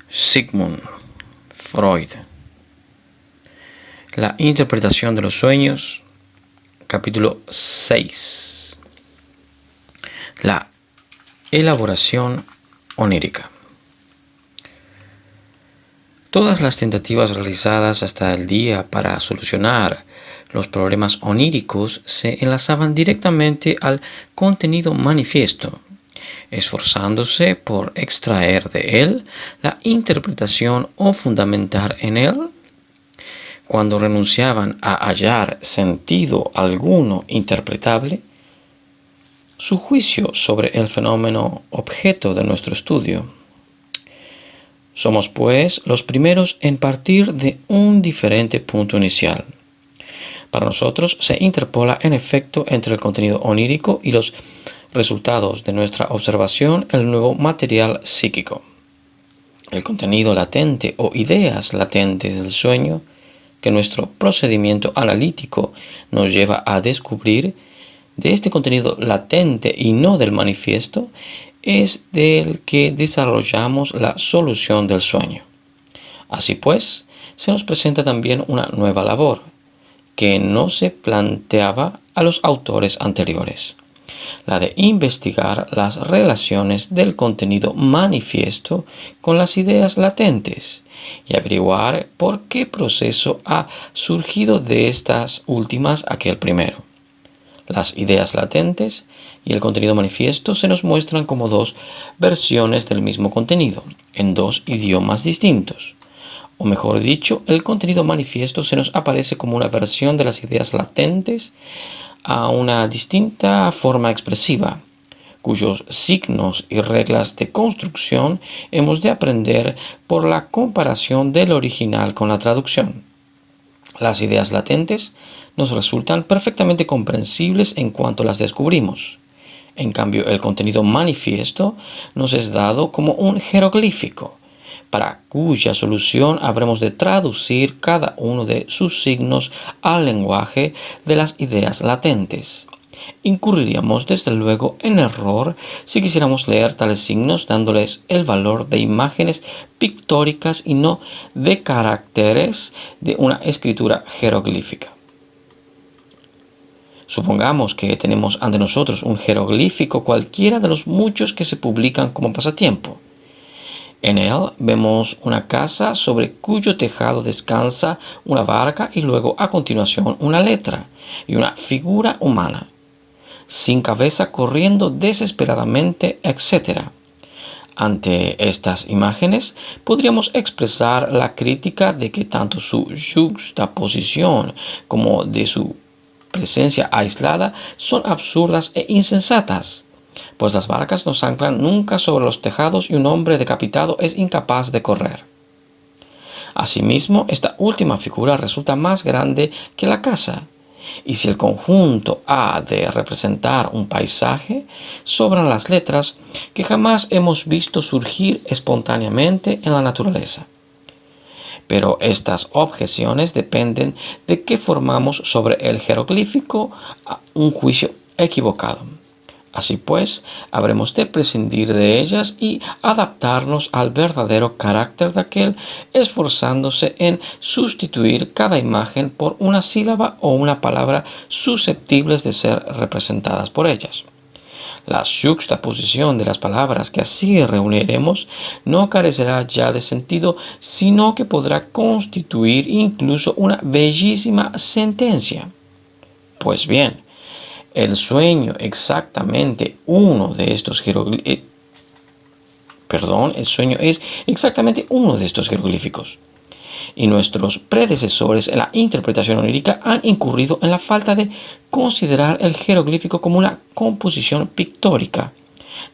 Sigmund Freud. La interpretación de los sueños, capítulo 6. La elaboración onírica. Todas las tentativas realizadas hasta el día para solucionar los problemas oníricos se enlazaban directamente al contenido manifiesto, esforzándose por extraer de él la interpretación o fundamentar en él. Cuando renunciaban a hallar sentido alguno interpretable, su juicio sobre el fenómeno objeto de nuestro estudio. Somos, pues, los primeros en partir de un diferente punto inicial. Para nosotros se interpola en efecto entre el contenido onírico y los resultados de nuestra observación el nuevo material psíquico. El contenido latente o ideas latentes del sueño que nuestro procedimiento analítico nos lleva a descubrir, de este contenido latente y no del manifiesto, es del que desarrollamos la solución del sueño. Así pues, se nos presenta también una nueva labor, que no se planteaba a los autores anteriores, la de investigar las relaciones del contenido manifiesto con las ideas latentes y averiguar por qué proceso ha surgido de estas últimas aquel primero. Las ideas latentes y el contenido manifiesto se nos muestran como dos versiones del mismo contenido, en dos idiomas distintos. O mejor dicho, el contenido manifiesto se nos aparece como una versión de las ideas latentes a una distinta forma expresiva, cuyos signos y reglas de construcción hemos de aprender por la comparación del original con la traducción. Las ideas latentes nos resultan perfectamente comprensibles en cuanto las descubrimos. En cambio, el contenido manifiesto nos es dado como un jeroglífico, para cuya solución habremos de traducir cada uno de sus signos al lenguaje de las ideas latentes. Incurriríamos desde luego en error si quisiéramos leer tales signos dándoles el valor de imágenes pictóricas y no de caracteres de una escritura jeroglífica. Supongamos que tenemos ante nosotros un jeroglífico cualquiera de los muchos que se publican como pasatiempo. En él vemos una casa sobre cuyo tejado descansa una barca y luego a continuación una letra y una figura humana, sin cabeza corriendo desesperadamente, etc. Ante estas imágenes podríamos expresar la crítica de que tanto su juxtaposición como de su presencia aislada son absurdas e insensatas, pues las barcas no se anclan nunca sobre los tejados y un hombre decapitado es incapaz de correr. Asimismo, esta última figura resulta más grande que la casa, y si el conjunto ha de representar un paisaje, sobran las letras que jamás hemos visto surgir espontáneamente en la naturaleza. Pero estas objeciones dependen de que formamos sobre el jeroglífico un juicio equivocado. Así pues, habremos de prescindir de ellas y adaptarnos al verdadero carácter de aquel, esforzándose en sustituir cada imagen por una sílaba o una palabra susceptibles de ser representadas por ellas. La juxtaposición de las palabras que así reuniremos no carecerá ya de sentido, sino que podrá constituir incluso una bellísima sentencia. Pues bien, el sueño es exactamente uno de estos jeroglíficos. Y nuestros predecesores en la interpretación onírica han incurrido en la falta de considerar el jeroglífico como una composición pictórica.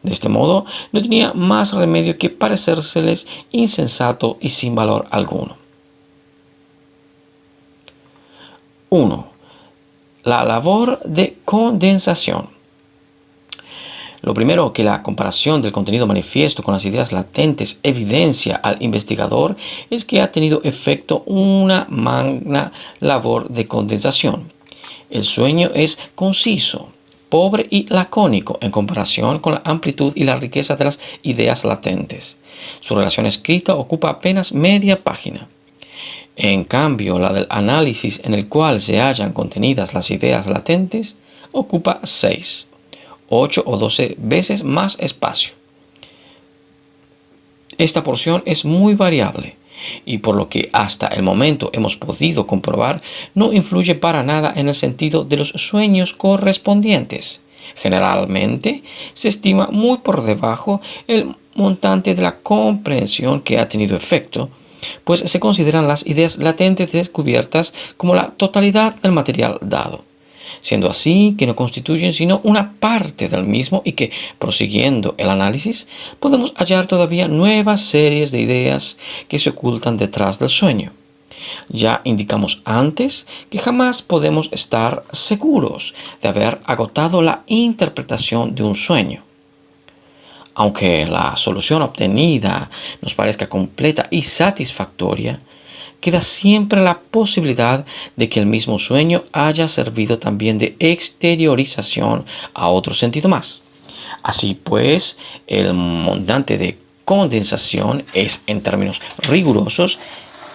De este modo, no tenía más remedio que parecérseles insensato y sin valor alguno. 1. La labor de condensación. Lo primero que la comparación del contenido manifiesto con las ideas latentes evidencia al investigador es que ha tenido efecto una magna labor de condensación. El sueño es conciso, pobre y lacónico en comparación con la amplitud y la riqueza de las ideas latentes. Su relación escrita ocupa apenas media página. En cambio, la del análisis en el cual se hallan contenidas las ideas latentes ocupa 6, 8 o 12 veces más espacio. Esta porción es muy variable y por lo que hasta el momento hemos podido comprobar, no influye para nada en el sentido de los sueños correspondientes. Generalmente se estima muy por debajo el montante de la comprensión que ha tenido efecto, pues se consideran las ideas latentes descubiertas como la totalidad del material dado, siendo así que no constituyen sino una parte del mismo y que, prosiguiendo el análisis, podemos hallar todavía nuevas series de ideas que se ocultan detrás del sueño. Ya indicamos antes que jamás podemos estar seguros de haber agotado la interpretación de un sueño. Aunque la solución obtenida nos parezca completa y satisfactoria, queda siempre la posibilidad de que el mismo sueño haya servido también de exteriorización a otro sentido más. Así pues, el montante de condensación es, en términos rigurosos,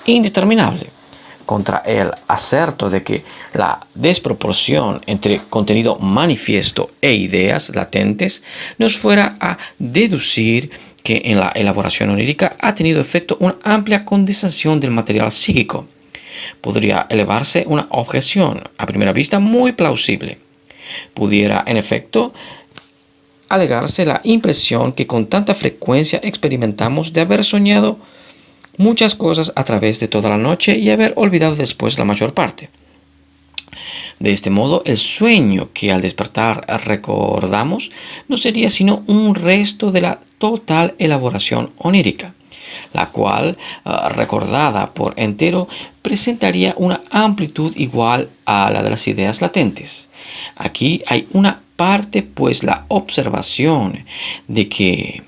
indeterminable. Contra el aserto de que la desproporción entre contenido manifiesto e ideas latentes nos fuera a deducir que en la elaboración onírica ha tenido efecto una amplia condensación del material psíquico, podría elevarse una objeción a primera vista muy plausible. Pudiera, en efecto, alegarse la impresión que con tanta frecuencia experimentamos de haber soñado muchas cosas a través de toda la noche y haber olvidado después la mayor parte. De este modo, el sueño que al despertar recordamos no sería sino un resto de la total elaboración onírica, la cual, recordada por entero, presentaría una amplitud igual a la de las ideas latentes. Aquí hay una parte, pues, la observación de que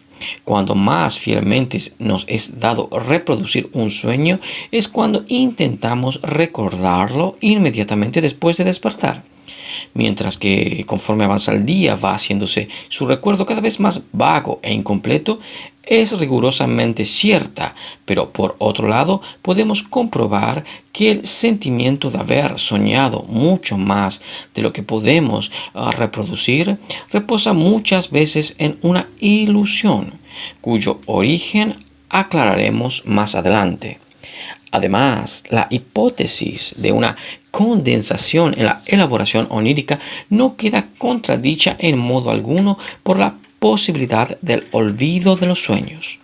cuando más fielmente nos es dado reproducir un sueño es cuando intentamos recordarlo inmediatamente después de despertar. Mientras que conforme avanza el día va haciéndose su recuerdo cada vez más vago e incompleto, es rigurosamente cierta, pero por otro lado podemos comprobar que el sentimiento de haber soñado mucho más de lo que podemos reproducir reposa muchas veces en una ilusión, cuyo origen aclararemos más adelante. Además, la hipótesis de una condensación en la elaboración onírica no queda contradicha en modo alguno por la posibilidad del olvido de los sueños,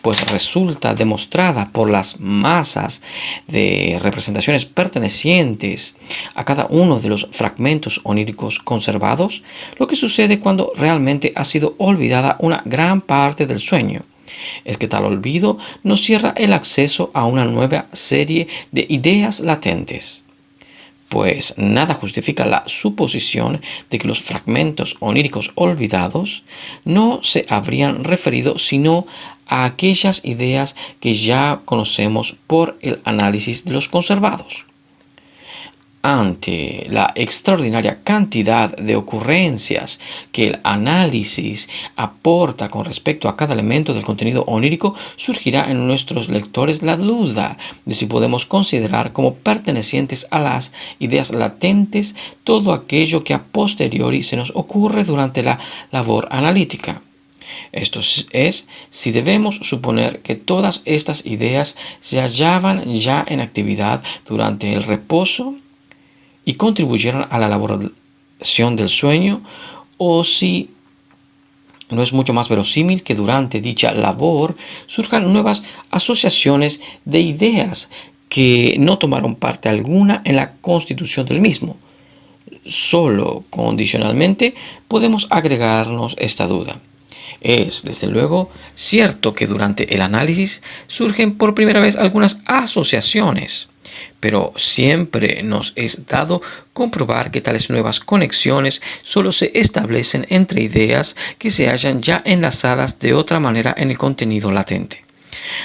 pues resulta demostrada por las masas de representaciones pertenecientes a cada uno de los fragmentos oníricos conservados, lo que sucede cuando realmente ha sido olvidada una gran parte del sueño. Es que tal olvido nos cierra el acceso a una nueva serie de ideas latentes, pues nada justifica la suposición de que los fragmentos oníricos olvidados no se habrían referido sino a aquellas ideas que ya conocemos por el análisis de los conservados. Ante la extraordinaria cantidad de ocurrencias que el análisis aporta con respecto a cada elemento del contenido onírico, surgirá en nuestros lectores la duda de si podemos considerar como pertenecientes a las ideas latentes todo aquello que a posteriori se nos ocurre durante la labor analítica. Esto es, si debemos suponer que todas estas ideas se hallaban ya en actividad durante el reposo y contribuyeron a la elaboración del sueño, o si no es mucho más verosímil que durante dicha labor surjan nuevas asociaciones de ideas que no tomaron parte alguna en la constitución del mismo. Solo condicionalmente podemos agregarnos esta duda. Es, desde luego, cierto que durante el análisis surgen por primera vez algunas asociaciones, pero siempre nos es dado comprobar que tales nuevas conexiones solo se establecen entre ideas que se hallan ya enlazadas de otra manera en el contenido latente.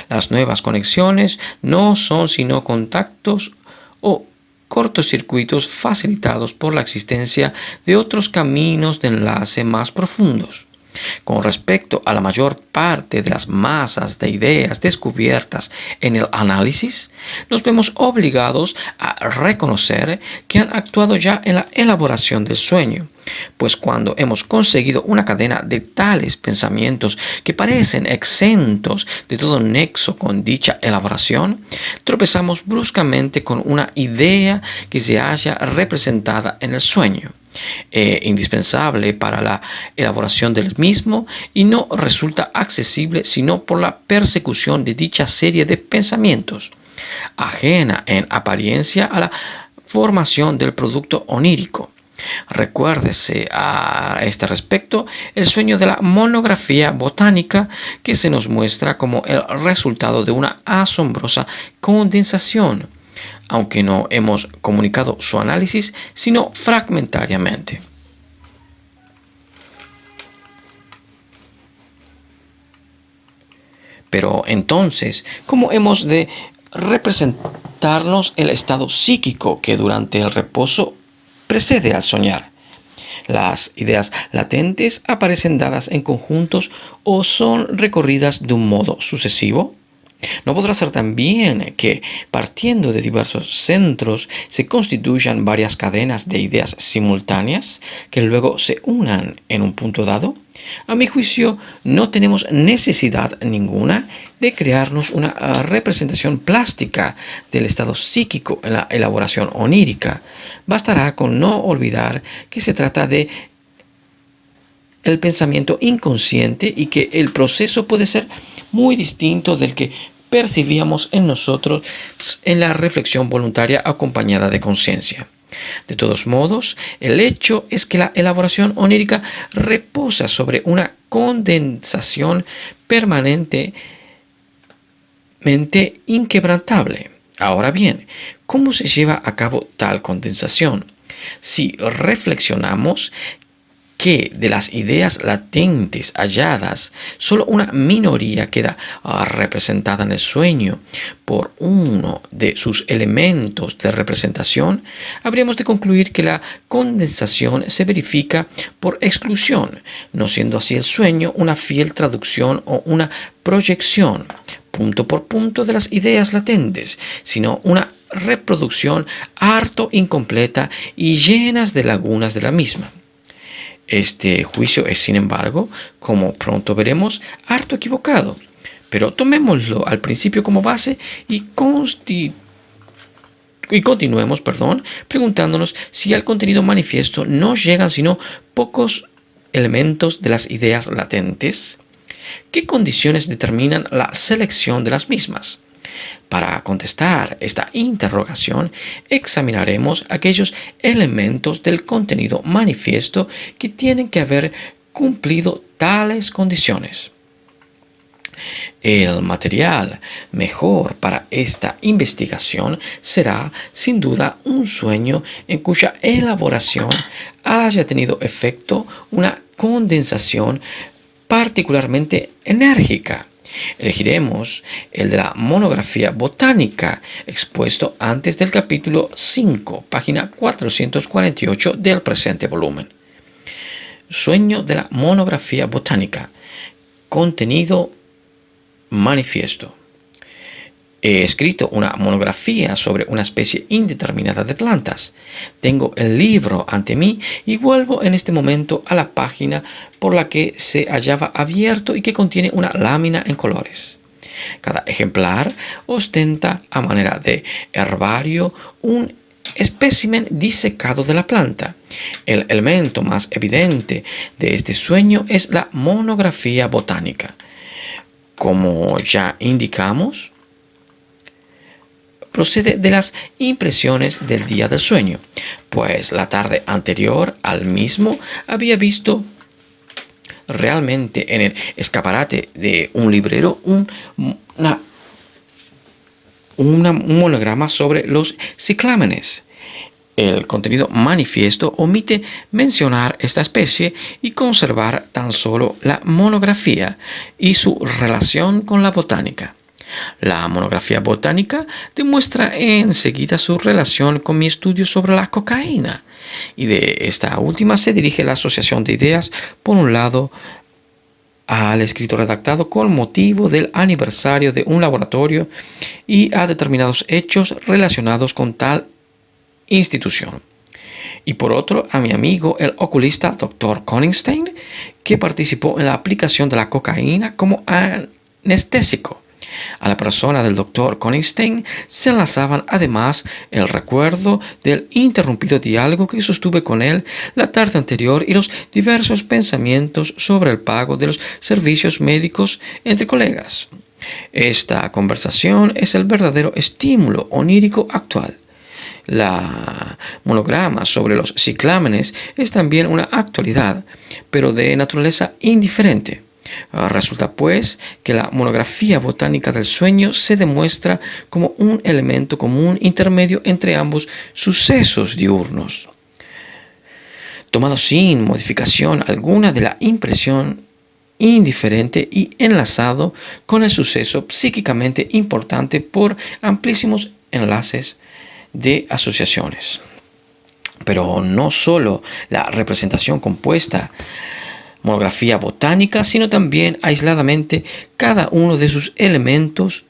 Las nuevas conexiones no son sino contactos o cortocircuitos facilitados por la existencia de otros caminos de enlace más profundos. Con respecto a la mayor parte de las masas de ideas descubiertas en el análisis, nos vemos obligados a reconocer que han actuado ya en la elaboración del sueño, pues cuando hemos conseguido una cadena de tales pensamientos que parecen exentos de todo nexo con dicha elaboración, tropezamos bruscamente con una idea que se halla representada en el sueño, indispensable para la elaboración del mismo, y no resulta accesible sino por la persecución de dicha serie de pensamientos, ajena en apariencia a la formación del producto onírico. Recuérdese a este respecto el sueño de la monografía botánica, que se nos muestra como el resultado de una asombrosa condensación, aunque no hemos comunicado su análisis sino fragmentariamente. Pero entonces, ¿cómo hemos de representarnos el estado psíquico que durante el reposo precede al soñar? Las ideas latentes aparecen dadas en conjuntos o son recorridas de un modo sucesivo. ¿No podrá ser también que, partiendo de diversos centros, se constituyan varias cadenas de ideas simultáneas que luego se unan en un punto dado? A mi juicio, no tenemos necesidad ninguna de crearnos una representación plástica del estado psíquico en la elaboración onírica. Bastará con no olvidar que se trata de el pensamiento inconsciente y que el proceso puede ser muy distinto del que percibíamos en nosotros en la reflexión voluntaria acompañada de conciencia. De todos modos, el hecho es que la elaboración onírica reposa sobre una condensación permanentemente inquebrantable. Ahora bien, ¿cómo se lleva a cabo tal condensación? Si reflexionamos que de las ideas latentes halladas, solo una minoría queda representada en el sueño por uno de sus elementos de representación, habríamos de concluir que la condensación se verifica por exclusión, no siendo así el sueño una fiel traducción o una proyección, punto por punto, de las ideas latentes, sino una reproducción harto incompleta y llenas de lagunas de la misma. Este juicio es, sin embargo, como pronto veremos, harto equivocado. Pero tomémoslo al principio como base y continuemos, preguntándonos si al contenido manifiesto no llegan sino pocos elementos de las ideas latentes. ¿Qué condiciones determinan la selección de las mismas? Para contestar esta interrogación, examinaremos aquellos elementos del contenido manifiesto que tienen que haber cumplido tales condiciones. El material mejor para esta investigación será, sin duda, un sueño en cuya elaboración haya tenido efecto una condensación particularmente enérgica. Elegiremos el de la monografía botánica, expuesto antes del capítulo 5, página 448 del presente volumen. Sueño de la monografía botánica. Contenido manifiesto. He escrito una monografía sobre una especie indeterminada de plantas. Tengo el libro ante mí y vuelvo en este momento a la página por la que se hallaba abierto y que contiene una lámina en colores. Cada ejemplar ostenta, a manera de herbario, un espécimen disecado de la planta. El elemento más evidente de este sueño es la monografía botánica. Como ya indicamos, procede de las impresiones del día del sueño, pues la tarde anterior al mismo había visto realmente en el escaparate de un librero un monograma sobre los ciclámenes. El contenido manifiesto omite mencionar esta especie y conservar tan solo la monografía y su relación con la botánica. La monografía botánica demuestra enseguida su relación con mi estudio sobre la cocaína, y de esta última se dirige la asociación de ideas, por un lado, al escrito redactado con motivo del aniversario de un laboratorio y a determinados hechos relacionados con tal institución. Y por otro, a mi amigo el oculista Dr. Koningstein, que participó en la aplicación de la cocaína como anestésico. A la persona del Dr. Koningstein se enlazaban además el recuerdo del interrumpido diálogo que sostuve con él la tarde anterior y los diversos pensamientos sobre el pago de los servicios médicos entre colegas. Esta conversación es el verdadero estímulo onírico actual. La monograma sobre los ciclámenes es también una actualidad, pero de naturaleza indiferente. Resulta, pues, que la monografía botánica del sueño se demuestra como un elemento común intermedio entre ambos sucesos diurnos, tomado sin modificación alguna de la impresión indiferente y enlazado con el suceso psíquicamente importante por amplísimos enlaces de asociaciones. Pero no solo la representación compuesta, monografía botánica, sino también aisladamente cada uno de sus elementos,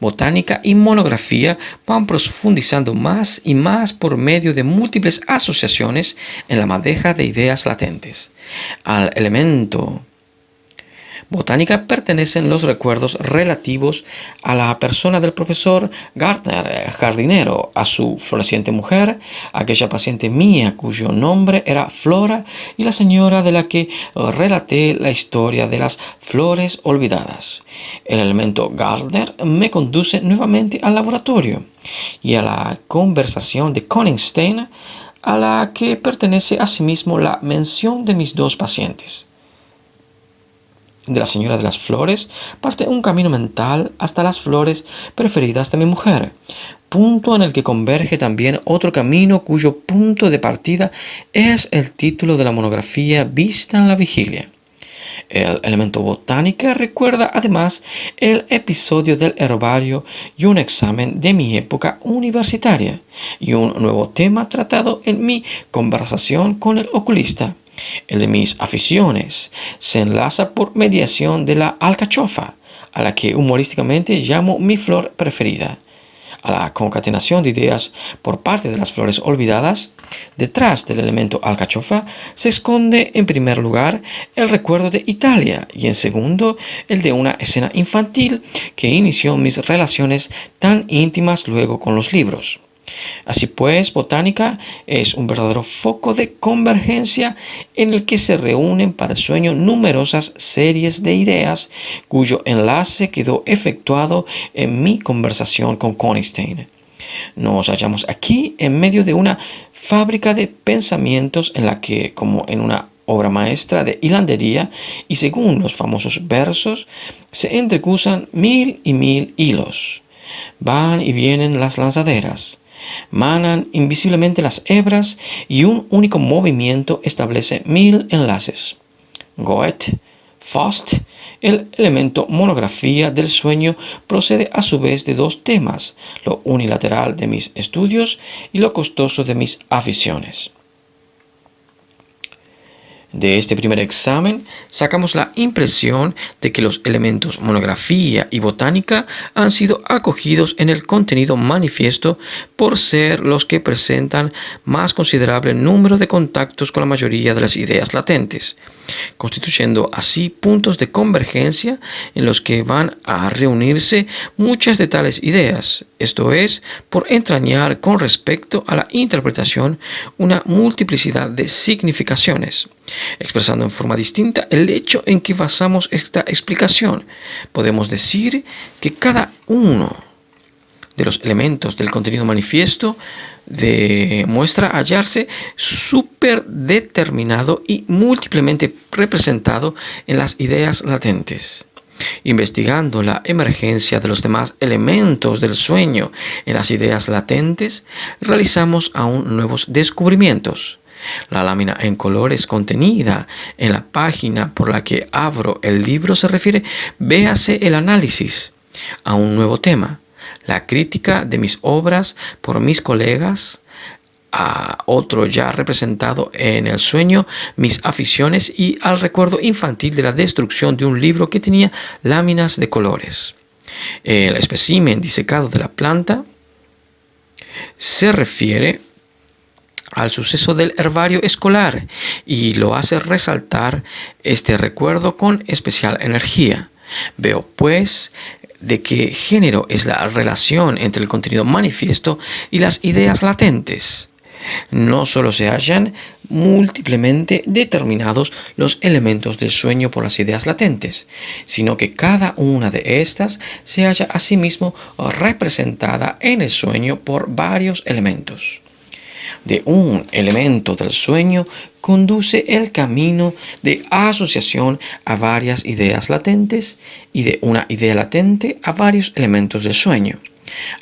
botánica y monografía, van profundizando más y más por medio de múltiples asociaciones en la madeja de ideas latentes. Al elemento botánica pertenecen los recuerdos relativos a la persona del profesor Gardner, jardinero, a su floreciente mujer, aquella paciente mía cuyo nombre era Flora, y la señora de la que relaté la historia de las flores olvidadas. El elemento Gardner me conduce nuevamente al laboratorio y a la conversación de Koningstein, a la que pertenece asimismo la mención de mis dos pacientes. De la señora de las flores parte un camino mental hasta las flores preferidas de mi mujer, punto en el que converge también otro camino cuyo punto de partida es el título de la monografía vista en la vigilia. El elemento botánica recuerda además el episodio del herbario y un examen de mi época universitaria y un nuevo tema tratado en mi conversación con el oculista. El de mis aficiones se enlaza por mediación de la alcachofa, a la que humorísticamente llamo mi flor preferida. A la concatenación de ideas por parte de las flores olvidadas, detrás del elemento alcachofa se esconde en primer lugar el recuerdo de Italia y en segundo el de una escena infantil que inició mis relaciones tan íntimas luego con los libros. Así pues, botánica es un verdadero foco de convergencia en el que se reúnen para el sueño numerosas series de ideas cuyo enlace quedó efectuado en mi conversación con Koningstein. Nos hallamos aquí en medio de una fábrica de pensamientos en la que, como en una obra maestra de hilandería y según los famosos versos, se entrecruzan mil y mil hilos. Van y vienen las lanzaderas. Manan invisiblemente las hebras y un único movimiento establece mil enlaces. Goethe, Faust, el elemento monografía del sueño procede a su vez de dos temas, lo unilateral de mis estudios y lo costoso de mis aficiones. De este primer examen sacamos la impresión de que los elementos monografía y botánica han sido acogidos en el contenido manifiesto por ser los que presentan más considerable número de contactos con la mayoría de las ideas latentes, constituyendo así puntos de convergencia en los que van a reunirse muchas de tales ideas, esto es, por entrañar con respecto a la interpretación una multiplicidad de significaciones. Expresando en forma distinta el hecho en que basamos esta explicación, podemos decir que cada uno de los elementos del contenido manifiesto demuestra hallarse superdeterminado y múltiplemente representado en las ideas latentes. Investigando la emergencia de los demás elementos del sueño en las ideas latentes, realizamos aún nuevos descubrimientos. La lámina en colores contenida en la página por la que abro el libro se refiere, véase el análisis. a un nuevo tema, la crítica de mis obras por mis colegas, a otro ya representado en el sueño, mis aficiones y al recuerdo infantil de la destrucción de un libro que tenía láminas de colores. El espécimen disecado de la planta se refiere al suceso del herbario escolar y lo hace resaltar este recuerdo con especial energía. Veo, pues, de qué género es la relación entre el contenido manifiesto y las ideas latentes. No solo se hallan múltiplemente determinados los elementos del sueño por las ideas latentes, sino que cada una de estas se halla asimismo representada en el sueño por varios elementos. De un elemento del sueño conduce el camino de asociación a varias ideas latentes y de una idea latente a varios elementos del sueño.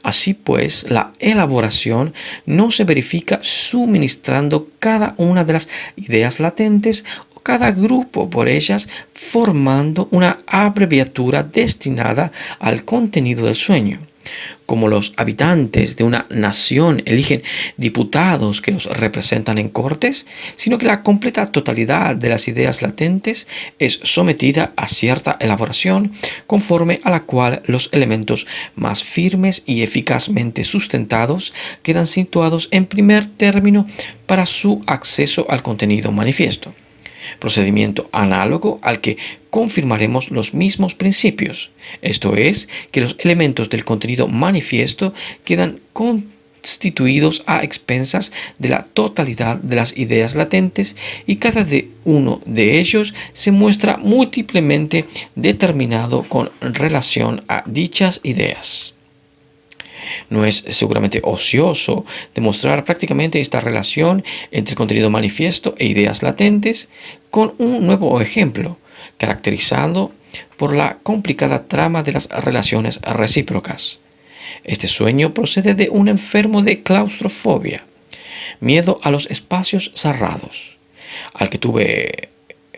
Así pues, la elaboración no se verifica suministrando cada una de las ideas latentes o cada grupo por ellas formando una abreviatura destinada al contenido del sueño. Como los habitantes de una nación eligen diputados que los representan en cortes, sino que la completa totalidad de las ideas latentes es sometida a cierta elaboración, conforme a la cual los elementos más firmes y eficazmente sustentados quedan situados en primer término para su acceso al contenido manifiesto. Procedimiento análogo al que confirmaremos los mismos principios, esto es, que los elementos del contenido manifiesto quedan constituidos a expensas de la totalidad de las ideas latentes y cada uno de ellos se muestra múltiplemente determinado con relación a dichas ideas. No es seguramente ocioso demostrar prácticamente esta relación entre contenido manifiesto e ideas latentes con un nuevo ejemplo, caracterizado por la complicada trama de las relaciones recíprocas. Este sueño procede de un enfermo de claustrofobia, miedo a los espacios cerrados, al que tuve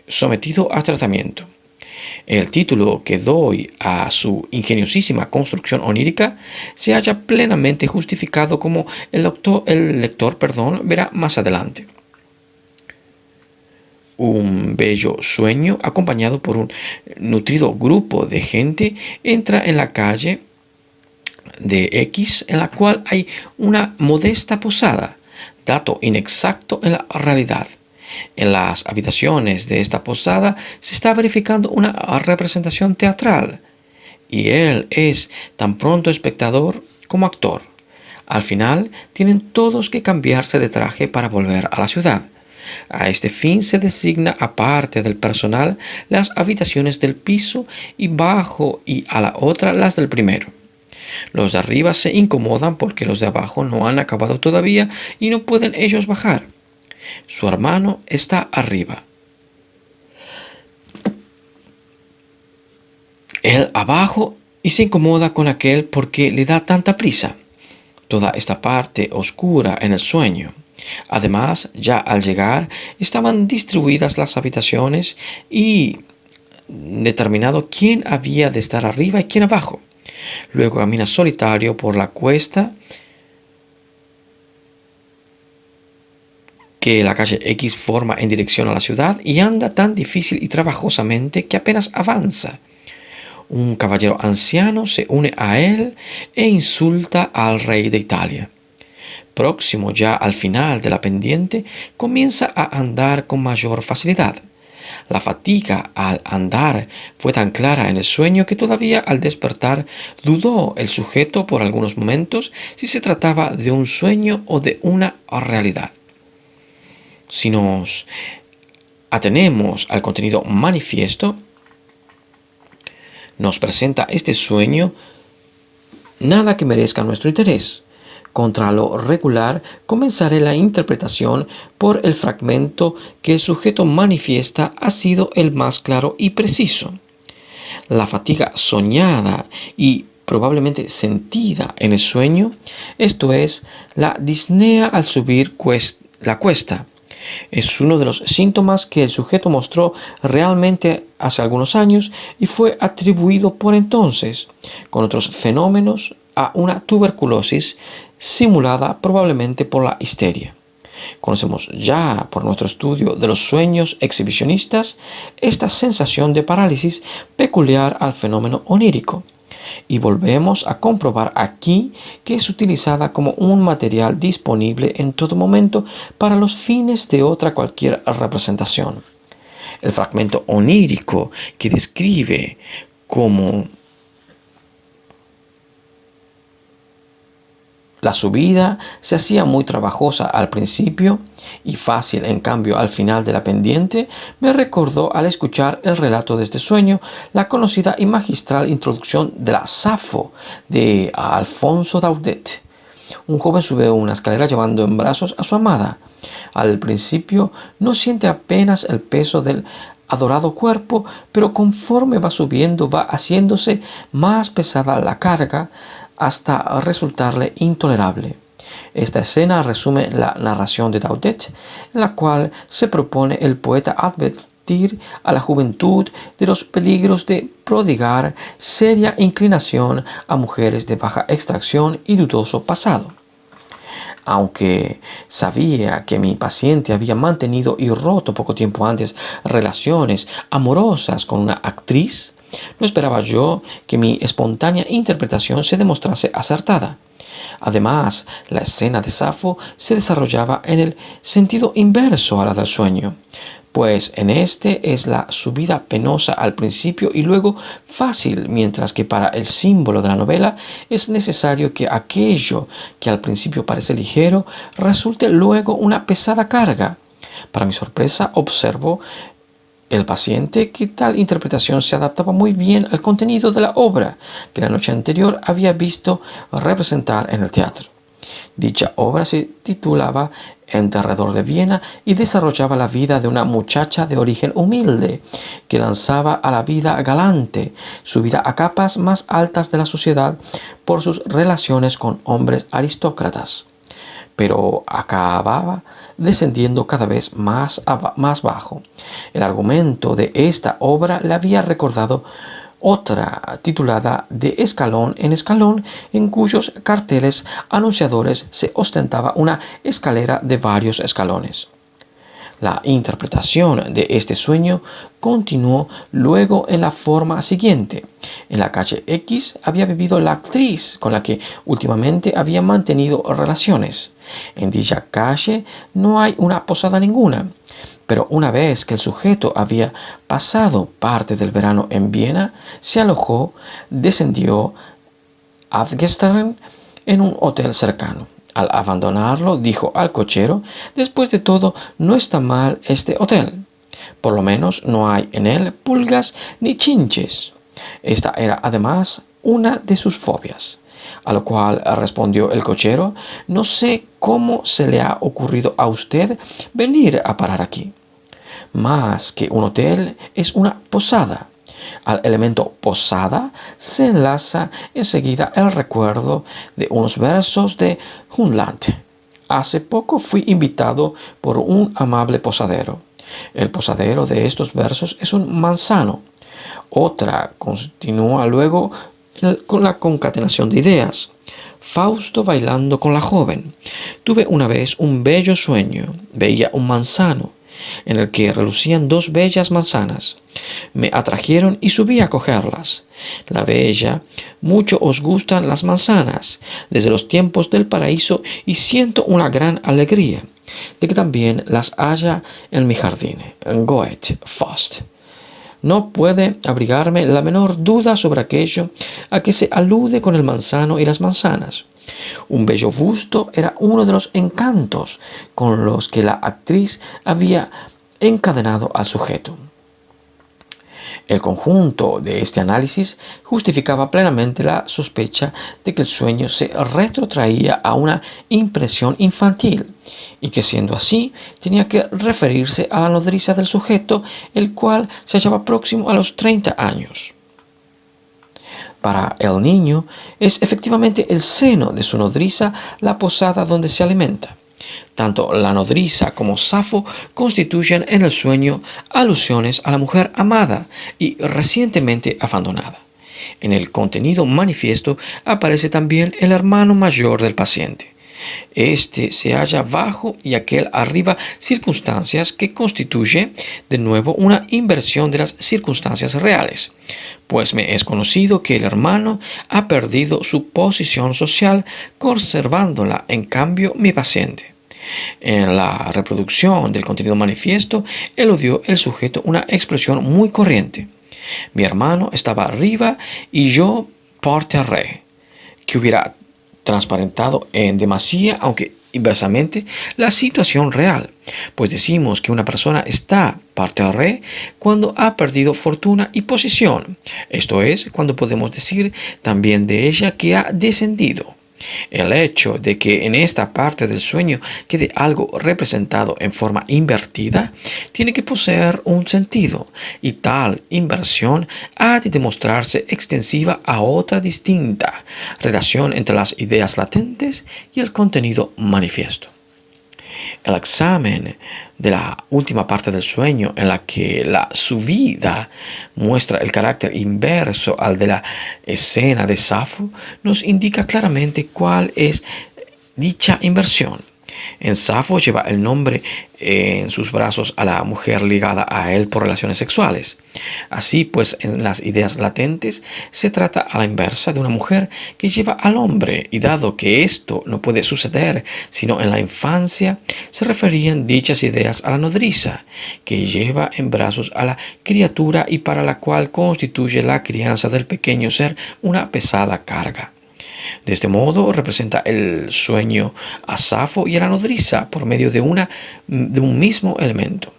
sometido a tratamiento. El título que doy a su ingeniosísima construcción onírica se halla plenamente justificado, como el lector verá más adelante. Un bello sueño, acompañado por un nutrido grupo de gente, entra en la calle de X, en la cual hay una modesta posada, dato inexacto en la realidad. En las habitaciones de esta posada se está verificando una representación teatral, y él es tan pronto espectador como actor. Al final tienen todos que cambiarse de traje para volver a la ciudad. A este fin se designa aparte del personal las habitaciones del piso y bajo y a la otra las del primero. Los de arriba se incomodan porque los de abajo no han acabado todavía y no pueden ellos bajar. Su hermano está arriba, él abajo, y se incomoda con aquel porque le da tanta prisa. Toda esta parte oscura en el sueño. Además, ya al llegar estaban distribuidas las habitaciones y determinado quién había de estar arriba y quién abajo. Luego camina solitario por la cuesta que la calle X forma en dirección a la ciudad y anda tan difícil y trabajosamente que apenas avanza. Un caballero anciano se une a él e insulta al rey de Italia. Próximo ya al final de la pendiente, comienza a andar con mayor facilidad. La fatiga al andar fue tan clara en el sueño que todavía al despertar dudó el sujeto por algunos momentos si se trataba de un sueño o de una realidad. Si nos atenemos al contenido manifiesto, nos presenta este sueño nada que merezca nuestro interés. Contra lo regular, comenzaré la interpretación por el fragmento que el sujeto manifiesta ha sido el más claro y preciso. La fatiga soñada y probablemente sentida en el sueño, esto es, la disnea al subir la cuesta, es uno de los síntomas que el sujeto mostró realmente hace algunos años y fue atribuido por entonces, con otros fenómenos, a una tuberculosis simulada probablemente por la histeria. Conocemos ya por nuestro estudio de los sueños exhibicionistas esta sensación de parálisis peculiar al fenómeno onírico. Y volvemos a comprobar aquí que es utilizada como un material disponible en todo momento para los fines de otra cualquier representación. El fragmento onírico que describe cómo la subida se hacía muy trabajosa al principio y fácil en cambio al final de la pendiente, me recordó al escuchar el relato de este sueño la conocida y magistral introducción de la Safo de Alfonso Daudet. Un joven sube una escalera llevando en brazos a su amada. Al principio no siente apenas el peso del adorado cuerpo, pero conforme va subiendo va haciéndose más pesada la carga hasta resultarle intolerable. Esta escena resume la narración de Daudet, en la cual se propone el poeta advertir a la juventud de los peligros de prodigar seria inclinación a mujeres de baja extracción y dudoso pasado. Aunque sabía que mi paciente había mantenido y roto poco tiempo antes relaciones amorosas con una actriz, no esperaba yo que mi espontánea interpretación se demostrase acertada. Además, la escena de Safo se desarrollaba en el sentido inverso a la del sueño, pues en este es la subida penosa al principio y luego fácil, mientras que para el símbolo de la novela es necesario que aquello que al principio parece ligero resulte luego una pesada carga. Para mi sorpresa, observo el paciente que tal interpretación se adaptaba muy bien al contenido de la obra que la noche anterior había visto representar en el teatro. Dicha obra se titulaba Enterrador de Viena y desarrollaba la vida de una muchacha de origen humilde que lanzaba a la vida galante, subida a capas más altas de la sociedad por sus relaciones con hombres aristócratas, pero acababa descendiendo cada vez más bajo. El argumento de esta obra le había recordado otra titulada De escalón en escalón, en cuyos carteles anunciadores se ostentaba una escalera de varios escalones. La interpretación de este sueño continuó luego en la forma siguiente. En la calle X había vivido la actriz con la que últimamente había mantenido relaciones. En dicha calle no hay una posada ninguna, pero una vez que el sujeto había pasado parte del verano en Viena, se alojó, descendió a Gestern en un hotel cercano. Al abandonarlo, dijo al cochero: «Después de todo, no está mal este hotel. Por lo menos no hay en él pulgas ni chinches». Esta era además una de sus fobias. A lo cual respondió el cochero: «No sé cómo se le ha ocurrido a usted venir a parar aquí. Más que un hotel, es una posada». Al elemento posada se enlaza enseguida el recuerdo de unos versos de Hunland. Hace poco fui invitado por un amable posadero. El posadero de estos versos es un manzano. Otra continúa luego con la concatenación de ideas. Fausto bailando con la joven. Tuve una vez un bello sueño. Veía un manzano en el que relucían dos bellas manzanas. Me atrajeron y subí a cogerlas. La bella: «Mucho os gustan las manzanas desde los tiempos del paraíso y siento una gran alegría de que también las haya en mi jardín». Goethe, Faust. No puede abrigarme la menor duda sobre aquello a que se alude con el manzano y las manzanas. Un bello busto era uno de los encantos con los que la actriz había encadenado al sujeto. El conjunto de este análisis justificaba plenamente la sospecha de que el sueño se retrotraía a una impresión infantil y que, siendo así, tenía que referirse a la nodriza del sujeto, el cual se hallaba próximo a los 30 años. Para el niño es efectivamente el seno de su nodriza la posada donde se alimenta. Tanto la nodriza como Safo constituyen en el sueño alusiones a la mujer amada y recientemente abandonada. En el contenido manifiesto aparece también el hermano mayor del paciente. Este se halla bajo y aquel arriba, circunstancias que constituye de nuevo una inversión de las circunstancias reales, pues me es conocido que el hermano ha perdido su posición social, conservándola en cambio mi paciente. En la reproducción del contenido manifiesto, eludió el sujeto una expresión muy corriente. Mi hermano estaba arriba y yo por terre, que hubiera transparentado en demasía, aunque inversamente, la situación real, pues decimos que una persona está par terre cuando ha perdido fortuna y posición, esto es, cuando podemos decir también de ella que ha descendido. El hecho de que en esta parte del sueño quede algo representado en forma invertida tiene que poseer un sentido, y tal inversión ha de demostrarse extensiva a otra distinta relación entre las ideas latentes y el contenido manifiesto. El examen de la última parte del sueño, en la que la subida muestra el carácter inverso al de la escena de Safo, nos indica claramente cuál es dicha inversión. En Safo lleva el nombre en sus brazos a la mujer ligada a él por relaciones sexuales. Así pues, en las ideas latentes se trata a la inversa de una mujer que lleva al hombre, y dado que esto no puede suceder sino en la infancia, se referían dichas ideas a la nodriza, que lleva en brazos a la criatura y para la cual constituye la crianza del pequeño ser una pesada carga. De este modo representa el sueño a Safo y a la nodriza por medio de un mismo elemento.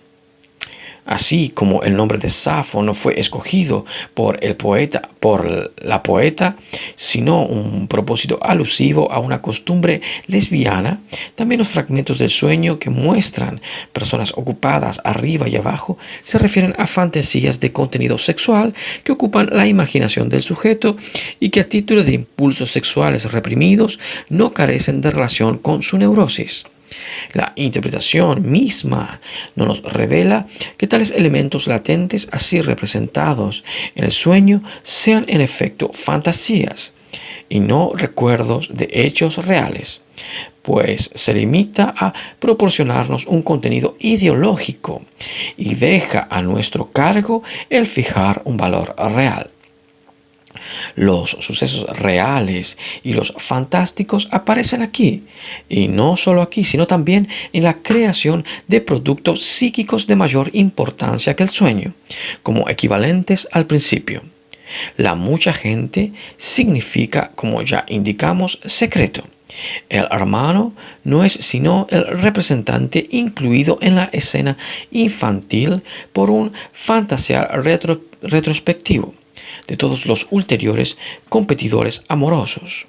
Así como el nombre de Safo no fue escogido por la poeta, sino un propósito alusivo a una costumbre lesbiana, también los fragmentos del sueño que muestran personas ocupadas arriba y abajo se refieren a fantasías de contenido sexual que ocupan la imaginación del sujeto y que a título de impulsos sexuales reprimidos no carecen de relación con su neurosis. La interpretación misma no nos revela que tales elementos latentes así representados en el sueño sean en efecto fantasías y no recuerdos de hechos reales, pues se limita a proporcionarnos un contenido ideológico y deja a nuestro cargo el fijar un valor real. Los sucesos reales y los fantásticos aparecen aquí, y no solo aquí, sino también en la creación de productos psíquicos de mayor importancia que el sueño, como equivalentes al principio. La mucha gente significa, como ya indicamos, secreto. El hermano no es sino el representante incluido en la escena infantil por un fantasear retrospectivo de todos los ulteriores competidores amorosos.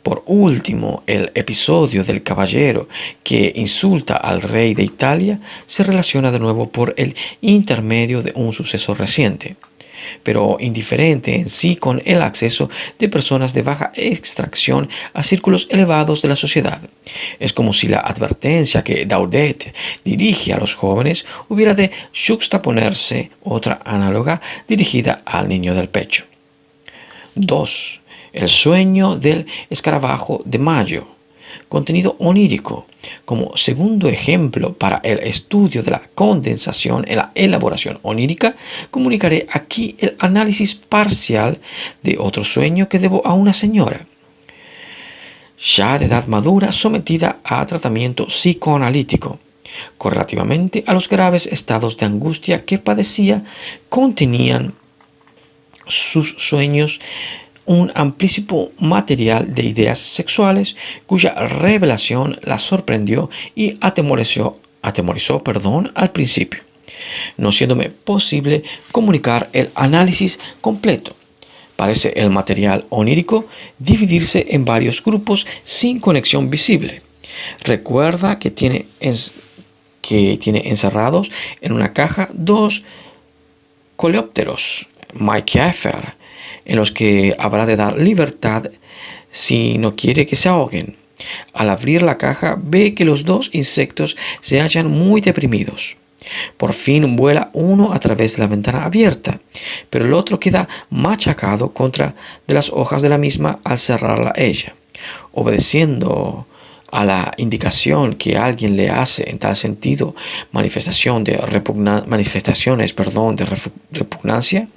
Por último, el episodio del caballero que insulta al rey de Italia se relaciona de nuevo por el intermedio de un suceso reciente, pero indiferente en sí con el acceso de personas de baja extracción a círculos elevados de la sociedad. Es como si la advertencia que Daudet dirige a los jóvenes hubiera de juxtaponerse otra análoga dirigida al niño del pecho. 2. El sueño del escarabajo de Mayo. Contenido onírico. Como segundo ejemplo para el estudio de la condensación en la elaboración onírica, comunicaré aquí el análisis parcial de otro sueño que debo a una señora, ya de edad madura, sometida a tratamiento psicoanalítico. Correlativamente a los graves estados de angustia que padecía, contenían sus sueños un amplísimo material de ideas sexuales cuya revelación la sorprendió y atemorizó al principio, no siéndome posible comunicar el análisis completo. Parece el material onírico dividirse en varios grupos sin conexión visible. Recuerda que tiene encerrados en una caja 2 coleópteros, Maikäfer, en los que habrá de dar libertad si no quiere que se ahoguen. Al abrir la caja, ve que los dos insectos se hallan muy deprimidos. Por fin vuela uno a través de la ventana abierta, pero el otro queda machacado contra de las hojas de la misma al cerrarla ella. Obedeciendo a la indicación que alguien le hace en tal sentido, manifestaciones de repugnancia,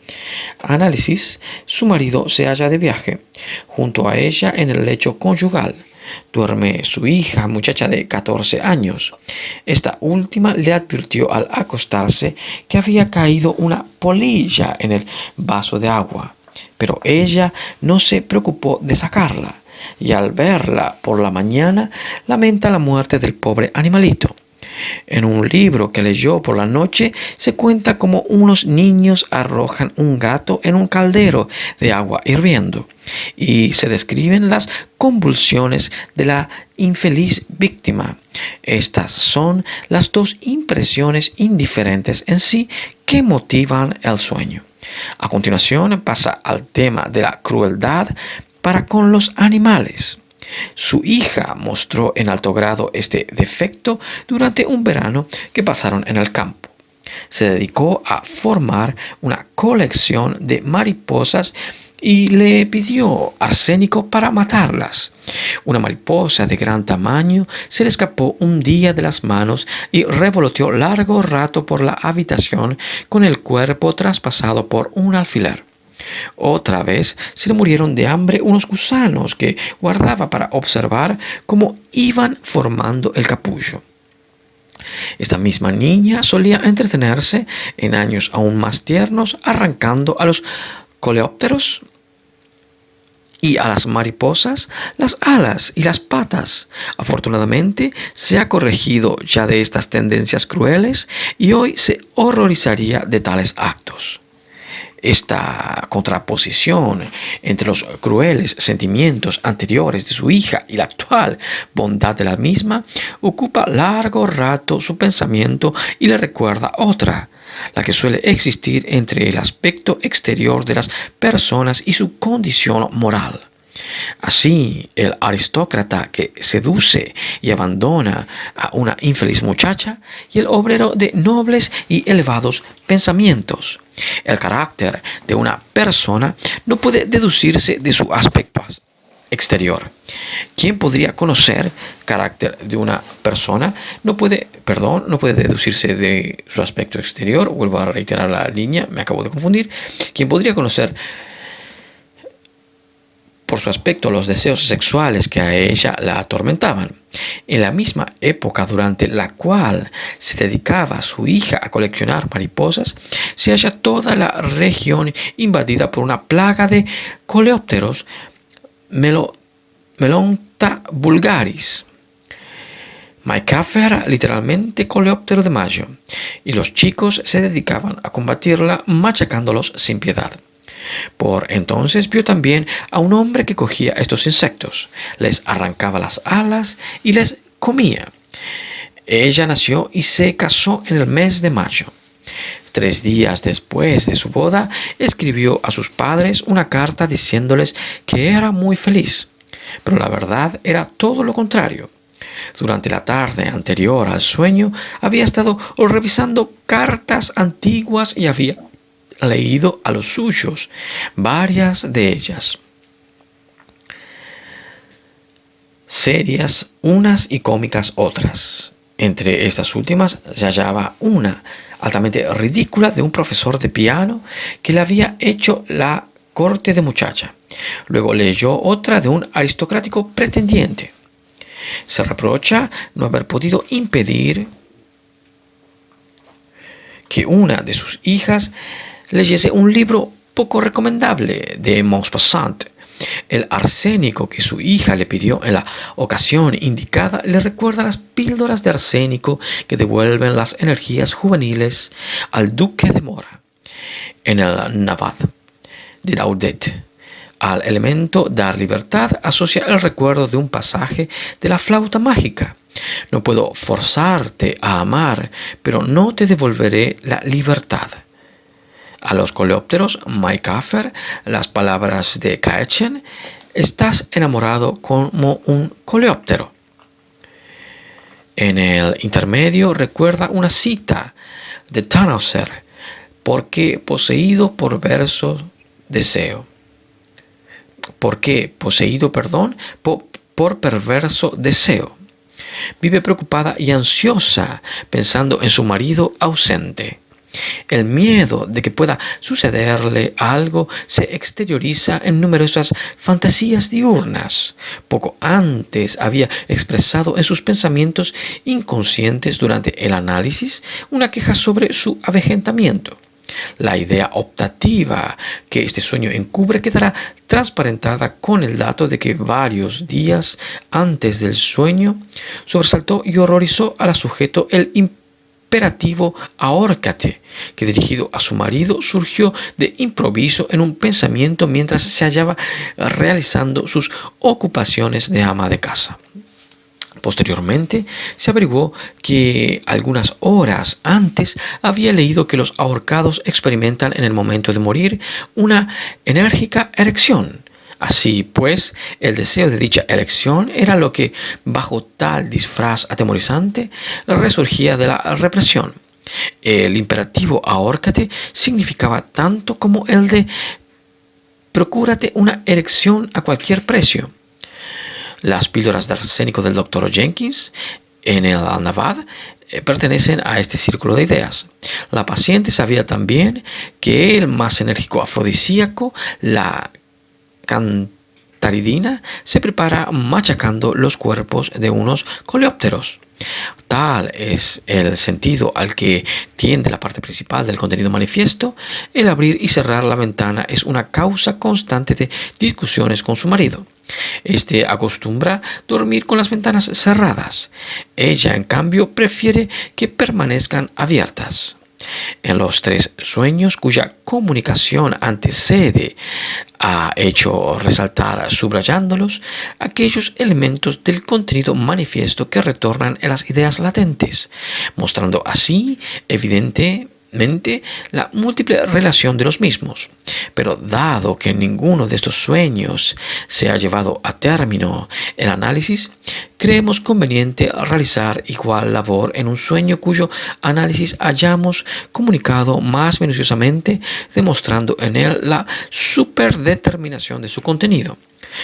análisis, su marido se halla de viaje junto a ella en el lecho conyugal. Duerme su hija, muchacha de 14 años. Esta última le advirtió al acostarse que había caído una polilla en el vaso de agua, pero ella no se preocupó de sacarla, y al verla por la mañana lamenta la muerte del pobre animalito. En un libro que leyó por la noche se cuenta cómo unos niños arrojan un gato en un caldero de agua hirviendo y se describen las convulsiones de la infeliz víctima. Estas son las dos impresiones indiferentes en sí que motivan el sueño. A continuación pasa al tema de la crueldad para con los animales. Su hija mostró en alto grado este defecto durante un verano que pasaron en el campo. Se dedicó a formar una colección de mariposas y le pidió arsénico para matarlas. Una mariposa de gran tamaño se le escapó un día de las manos y revoloteó largo rato por la habitación con el cuerpo traspasado por un alfiler. Otra vez se le murieron de hambre unos gusanos que guardaba para observar cómo iban formando el capullo. Esta misma niña solía entretenerse en años aún más tiernos arrancando a los coleópteros y a las mariposas las alas y las patas. Afortunadamente se ha corregido ya de estas tendencias crueles y hoy se horrorizaría de tales actos. Esta contraposición entre los crueles sentimientos anteriores de su hija y la actual bondad de la misma ocupa largo rato su pensamiento y le recuerda otra, la que suele existir entre el aspecto exterior de las personas y su condición moral. Así, el aristócrata que seduce y abandona a una infeliz muchacha y el obrero de nobles y elevados pensamientos. El carácter de una persona no puede deducirse de su aspecto exterior. ¿Quién podría conocer carácter de una persona? No puede deducirse de su aspecto exterior. Vuelvo a reiterar la línea, me acabo de confundir. ¿Quién podría conocer por su aspecto los deseos sexuales que a ella la atormentaban? En la misma época durante la cual se dedicaba su hija a coleccionar mariposas, se halla toda la región invadida por una plaga de coleópteros Melonta vulgaris. Macafer, literalmente coleóptero de mayo, y los chicos se dedicaban a combatirla machacándolos sin piedad. Por entonces vio también a un hombre que cogía estos insectos, les arrancaba las alas y les comía. Ella nació y se casó en el mes de mayo. 3 días después de su boda, escribió a sus padres una carta diciéndoles que era muy feliz, pero la verdad era todo lo contrario. Durante la tarde anterior al sueño, había estado revisando cartas antiguas y había leído a los suyos varias de ellas, serias unas y cómicas otras. Entre estas últimas se hallaba una altamente ridícula de un profesor de piano que le había hecho la corte de muchacha. Luego leyó otra de un aristocrático pretendiente. Se reprocha no haber podido impedir que una de sus hijas leyese un libro poco recomendable de Maupassant. El arsénico que su hija le pidió en la ocasión indicada le recuerda las píldoras de arsénico que devuelven las energías juveniles al duque de Mora. En el Nabad de Daudet, al elemento dar libertad asocia el recuerdo de un pasaje de la flauta mágica. No puedo forzarte a amar, pero no te devolveré la libertad. A los coleópteros, Macafer, las palabras de Caechen Estás enamorado como un coleóptero. En el intermedio recuerda una cita de Tannhäuser, porque poseído por verso deseo. Porque poseído, por perverso deseo. Vive preocupada y ansiosa pensando en su marido ausente. El miedo de que pueda sucederle algo se exterioriza en numerosas fantasías diurnas. Poco antes había expresado en sus pensamientos inconscientes durante el análisis una queja sobre su avejentamiento. La idea optativa que este sueño encubre quedará transparentada con el dato de que varios días antes del sueño sobresaltó y horrorizó al sujeto el imperativo ahórcate, que dirigido a su marido surgió de improviso en un pensamiento mientras se hallaba realizando sus ocupaciones de ama de casa. Posteriormente, se averiguó que algunas horas antes había leído que los ahorcados experimentan en el momento de morir una enérgica erección. Así pues, el deseo de dicha erección era lo que, bajo tal disfraz atemorizante, resurgía de la represión. El imperativo ahórcate significaba tanto como el de procúrate una erección a cualquier precio. Las píldoras de arsénico del Dr. Jenkins en el Al-Navad pertenecen a este círculo de ideas. La paciente sabía también que el más enérgico afrodisíaco, la cantaridina, se prepara machacando los cuerpos de unos coleópteros. Tal es el sentido al que tiende la parte principal del contenido manifiesto. El abrir y cerrar la ventana es una causa constante de discusiones con su marido. Este acostumbra dormir con las ventanas cerradas. Ella, en cambio, prefiere que permanezcan abiertas. En los tres sueños cuya comunicación antecede ha hecho resaltar, subrayándolos, aquellos elementos del contenido manifiesto que retornan en las ideas latentes, mostrando así evidentemente la múltiple relación de los mismos. Pero dado que ninguno de estos sueños se ha llevado a término el análisis, creemos conveniente realizar igual labor en un sueño cuyo análisis hayamos comunicado más minuciosamente, demostrando en él la superdeterminación de su contenido.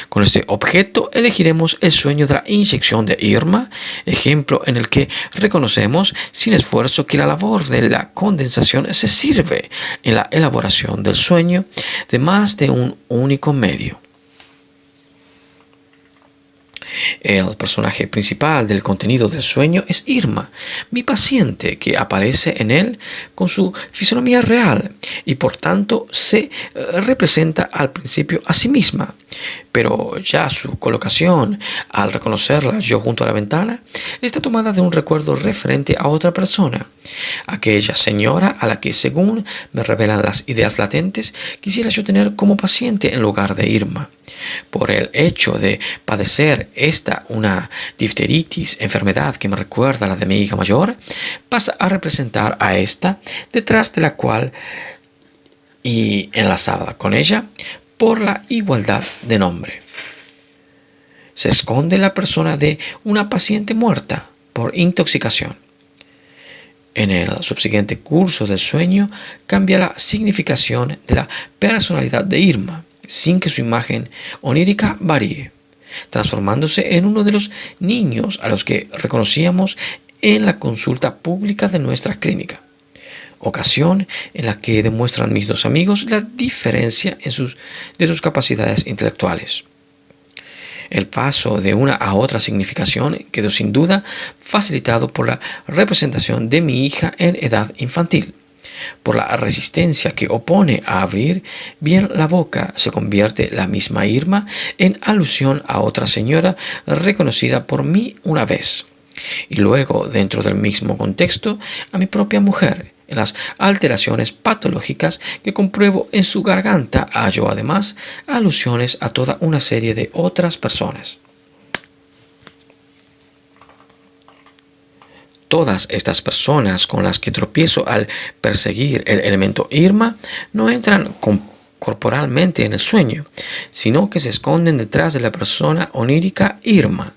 Con este objeto elegiremos el sueño de la inyección de Irma, ejemplo en el que reconocemos sin esfuerzo que la labor de la condensación se sirve en la elaboración del sueño de más de un único medio. El personaje principal del contenido del sueño es Irma, mi paciente, que aparece en él con su fisonomía real y por tanto se representa al principio a sí misma. Pero ya su colocación, al reconocerla yo junto a la ventana, está tomada de un recuerdo referente a otra persona, aquella señora a la que, según me revelan las ideas latentes, quisiera yo tener como paciente en lugar de Irma. Por el hecho de padecer una difteritis, enfermedad que me recuerda a la de mi hija mayor, pasa a representar a esta, detrás de la cual y enlazada con ella por la igualdad de nombre. Se esconde la persona de una paciente muerta por intoxicación. En el subsiguiente curso del sueño cambia la significación de la personalidad de Irma, sin que su imagen onírica varíe, transformándose en uno de los niños a los que reconocíamos en la consulta pública de nuestra clínica, ocasión en la que demuestran mis dos amigos la diferencia de sus capacidades intelectuales. El paso de una a otra significación quedó sin duda facilitado por la representación de mi hija en edad infantil. Por la resistencia que opone a abrir bien la boca, se convierte la misma Irma en alusión a otra señora reconocida por mí una vez, y luego, dentro del mismo contexto, a mi propia mujer. En las alteraciones patológicas que compruebo en su garganta hallo además alusiones a toda una serie de otras personas. Todas estas personas con las que tropiezo al perseguir el elemento Irma no entran corporalmente en el sueño, sino que se esconden detrás de la persona onírica Irma,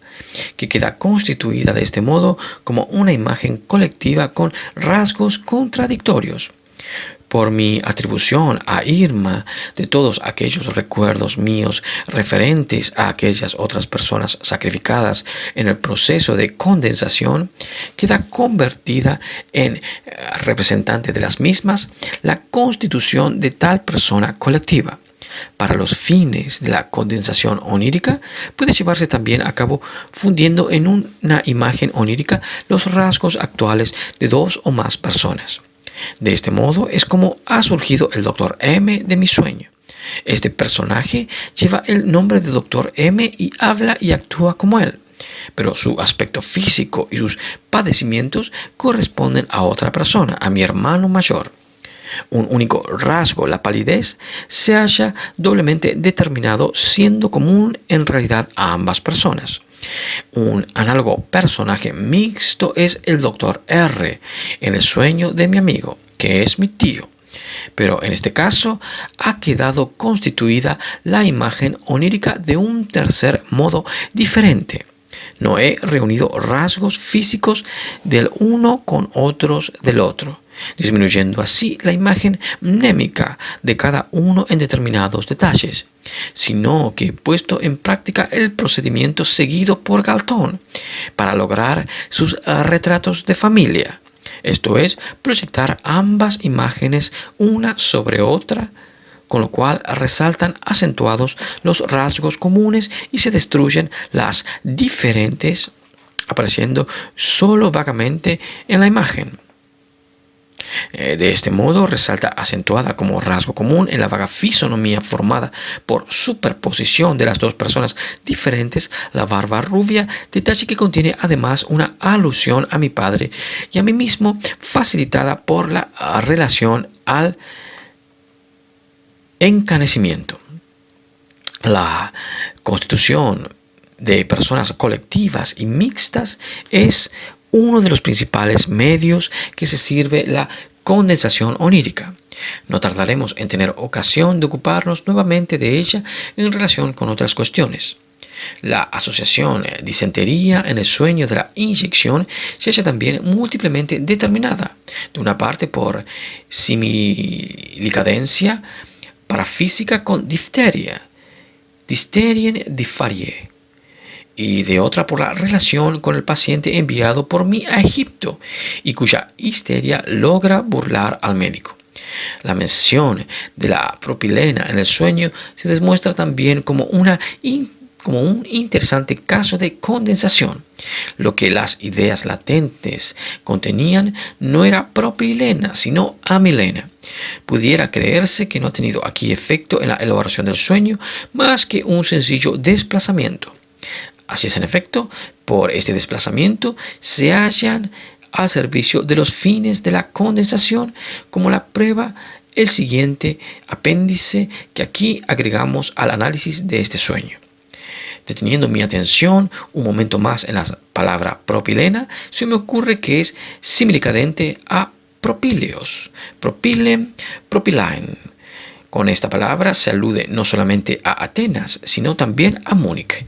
que queda constituida de este modo como una imagen colectiva con rasgos contradictorios. Por mi atribución a Irma de todos aquellos recuerdos míos referentes a aquellas otras personas sacrificadas en el proceso de condensación, queda convertida en representante de las mismas la constitución de tal persona colectiva. Para los fines de la condensación onírica, puede llevarse también a cabo fundiendo en una imagen onírica los rasgos actuales de dos o más personas. De este modo es como ha surgido el Dr. M de mi sueño. Este personaje lleva el nombre de Dr. M y habla y actúa como él, pero su aspecto físico y sus padecimientos corresponden a otra persona, a mi hermano mayor. Un único rasgo, la palidez, se halla doblemente determinado, siendo común en realidad a ambas personas. Un análogo personaje mixto es el Dr. R en el sueño de mi amigo, que es mi tío. Pero en este caso ha quedado constituida la imagen onírica de un tercer modo diferente. No he reunido rasgos físicos del uno con otros del otro, disminuyendo así la imagen mnémica de cada uno en determinados detalles, sino que he puesto en práctica el procedimiento seguido por Galton para lograr sus retratos de familia. Esto es, proyectar ambas imágenes una sobre otra, con lo cual resaltan acentuados los rasgos comunes y se destruyen las diferentes, apareciendo solo vagamente en la imagen. De este modo resalta acentuada como rasgo común en la vaga fisonomía formada por superposición de las dos personas diferentes la barba rubia, detalle que contiene además una alusión a mi padre y a mí mismo, facilitada por la relación al encanecimiento. La constitución de personas colectivas y mixtas es uno de los principales medios que se sirve la condensación onírica. No tardaremos en tener ocasión de ocuparnos nuevamente de ella en relación con otras cuestiones. La asociación disentería en el sueño de la inyección se halla también múltiplemente determinada, de una parte por similicadencia parafísica con difteria, difterien diffarie, y de otra por la relación con el paciente enviado por mí a Egipto y cuya histeria logra burlar al médico. La mención de la propilena en el sueño se demuestra también como un interesante caso de condensación. Lo que las ideas latentes contenían no era propilena, sino amilena. Pudiera creerse que no ha tenido aquí efecto en la elaboración del sueño más que un sencillo desplazamiento. Así es, en efecto, por este desplazamiento se hallan al servicio de los fines de la condensación, como la prueba el siguiente apéndice que aquí agregamos al análisis de este sueño. Deteniendo mi atención un momento más en la palabra propilena, se me ocurre que es similicadente a propíleos, propilem, propilaen. Con esta palabra se alude no solamente a Atenas, sino también a Múnich.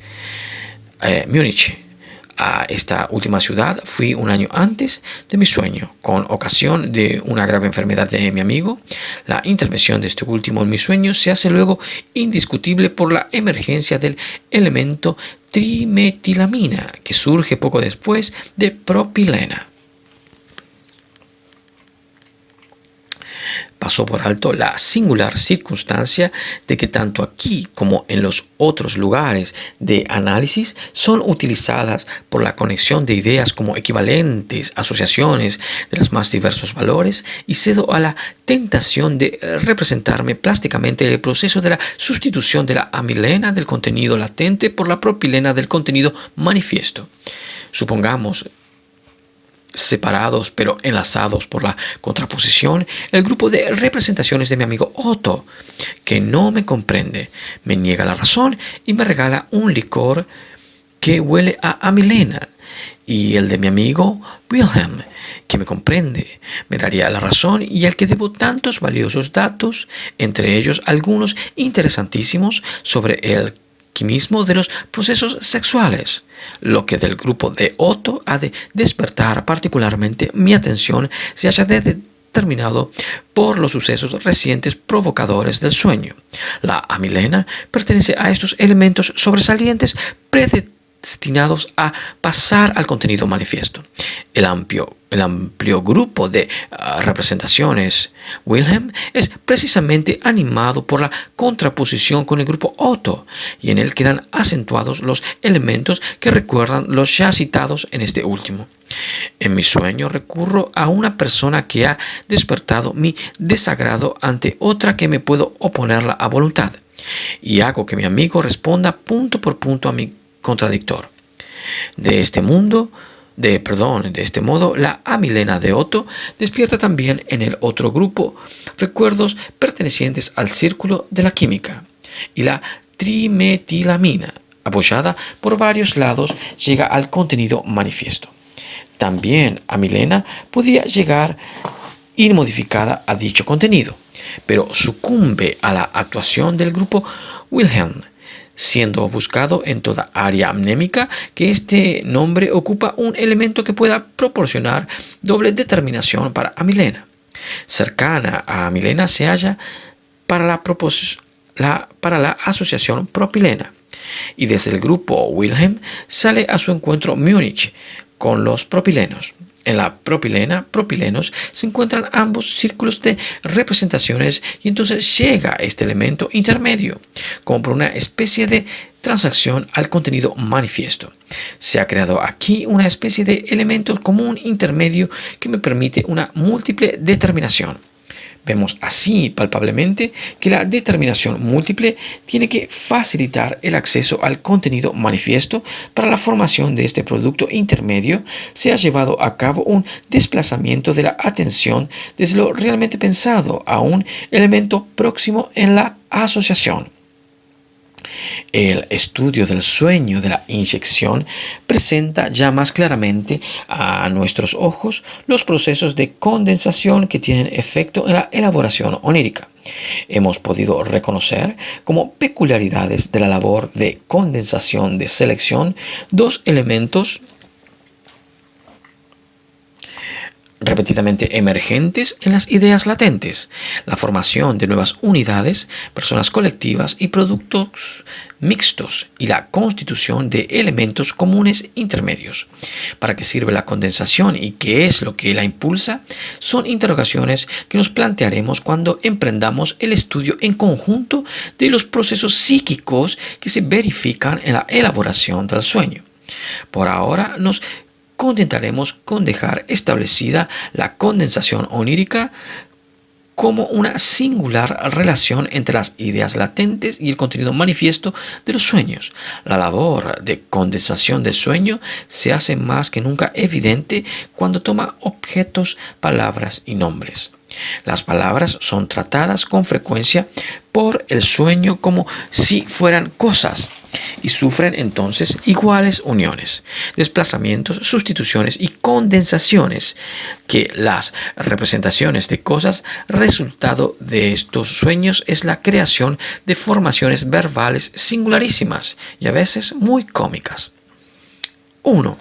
A esta última ciudad fui un año antes de mi sueño, con ocasión de una grave enfermedad de mi amigo. La intervención de este último en mi sueño se hace luego indiscutible por la emergencia del elemento trimetilamina, que surge poco después de propilena. Pasó por alto la singular circunstancia de que tanto aquí como en los otros lugares de análisis son utilizadas por la conexión de ideas como equivalentes asociaciones de los más diversos valores, y cedo a la tentación de representarme plásticamente el proceso de la sustitución de la amilena del contenido latente por la propilena del contenido manifiesto. Supongamos, separados pero enlazados por la contraposición, el grupo de representaciones de mi amigo Otto, que no me comprende, me niega la razón y me regala un licor que huele a amilena y el de mi amigo Wilhelm, que me comprende, me daría la razón y al que debo tantos valiosos datos, entre ellos algunos interesantísimos sobre el quimismo de los procesos sexuales, lo que del grupo de Otto ha de despertar particularmente mi atención se haya determinado por los sucesos recientes provocadores del sueño. La amilena pertenece a estos elementos sobresalientes predestinados a pasar al contenido manifiesto. El amplio grupo de representaciones Wilhelm es precisamente animado por la contraposición con el grupo Otto, y en él quedan acentuados los elementos que recuerdan los ya citados en este último. En mi sueño recurro a una persona que ha despertado mi desagrado ante otra que me puedo oponerla a voluntad, y hago que mi amigo responda punto por punto a mi contradictor. De este modo, la amilena de Otto despierta también en el otro grupo recuerdos pertenecientes al círculo de la química, y la trimetilamina, apoyada por varios lados, llega al contenido manifiesto. También amilena podía llegar inmodificada a dicho contenido, pero sucumbe a la actuación del grupo Wilhelm, siendo buscado en toda área amnémica que este nombre ocupa un elemento que pueda proporcionar doble determinación para amilena. Cercana a amilena se halla para la asociación propilena, y desde el grupo Wilhelm sale a su encuentro Múnich con los propilenos. En la propilenos, se encuentran ambos círculos de representaciones, y entonces llega este elemento intermedio, como por una especie de transacción al contenido manifiesto. Se ha creado aquí una especie de elemento común intermedio que me permite una múltiple determinación. Vemos así palpablemente que la determinación múltiple tiene que facilitar el acceso al contenido manifiesto. Para la formación de este producto intermedio se ha llevado a cabo un desplazamiento de la atención desde lo realmente pensado a un elemento próximo en la asociación. El estudio del sueño de la inyección presenta ya más claramente a nuestros ojos los procesos de condensación que tienen efecto en la elaboración onírica. Hemos podido reconocer como peculiaridades de la labor de condensación de selección dos elementos repetidamente emergentes en las ideas latentes: la formación de nuevas unidades, personas colectivas y productos mixtos, y la constitución de elementos comunes intermedios. ¿Para qué sirve la condensación y qué es lo que la impulsa? Son interrogaciones que nos plantearemos cuando emprendamos el estudio en conjunto de los procesos psíquicos que se verifican en la elaboración del sueño. Por ahora nos contentaremos con dejar establecida la condensación onírica como una singular relación entre las ideas latentes y el contenido manifiesto de los sueños. La labor de condensación del sueño se hace más que nunca evidente cuando toma objetos, palabras y nombres. Las palabras son tratadas con frecuencia por el sueño como si fueran cosas, y sufren entonces iguales uniones, desplazamientos, sustituciones y condensaciones que las representaciones de cosas. Resultado de estos sueños es la creación de formaciones verbales singularísimas y a veces muy cómicas. 1.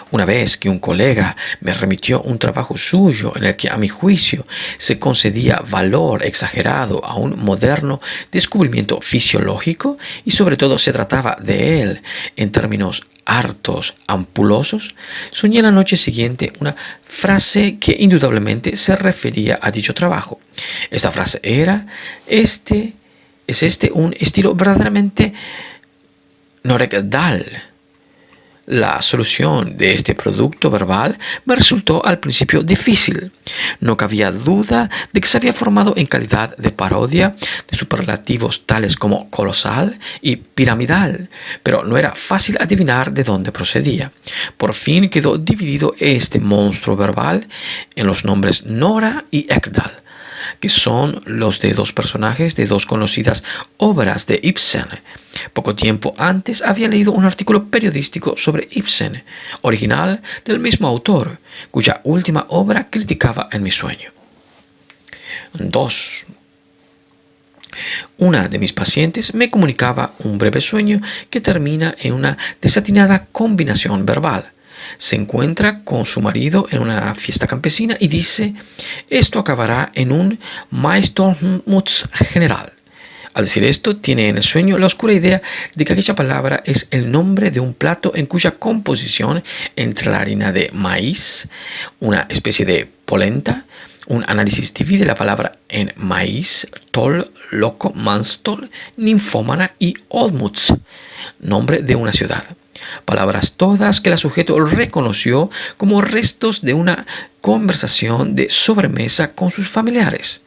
Una vez que un colega me remitió un trabajo suyo en el que a mi juicio se concedía valor exagerado a un moderno descubrimiento fisiológico, y sobre todo se trataba de él en términos hartos, ampulosos, soñé la noche siguiente una frase que indudablemente se refería a dicho trabajo. Esta frase era: ¿Es un estilo verdaderamente norectal? La solución de este producto verbal me resultó al principio difícil. No cabía duda de que se había formado en calidad de parodia de superlativos tales como colosal y piramidal, pero no era fácil adivinar de dónde procedía. Por fin quedó dividido este monstruo verbal en los nombres Nora y Ekdal. que son los de dos personajes de dos conocidas obras de Ibsen. Poco tiempo antes había leído un artículo periodístico sobre Ibsen, original del mismo autor, cuya última obra criticaba en mi sueño. 2. Una de mis pacientes me comunicaba un breve sueño que termina en una desatinada combinación verbal. Se encuentra con su marido en una fiesta campesina y dice: esto acabará en un Maistormuts general. Al decir esto, tiene en el sueño la oscura idea de que aquella palabra es el nombre de un plato en cuya composición, entre la harina de maíz, una especie de polenta. Un análisis divide la palabra en maíz, tol, loco, manstol, ninfómana y olmuts, nombre de una ciudad. Palabras todas que el sujeto reconoció como restos de una conversación de sobremesa con sus familiares.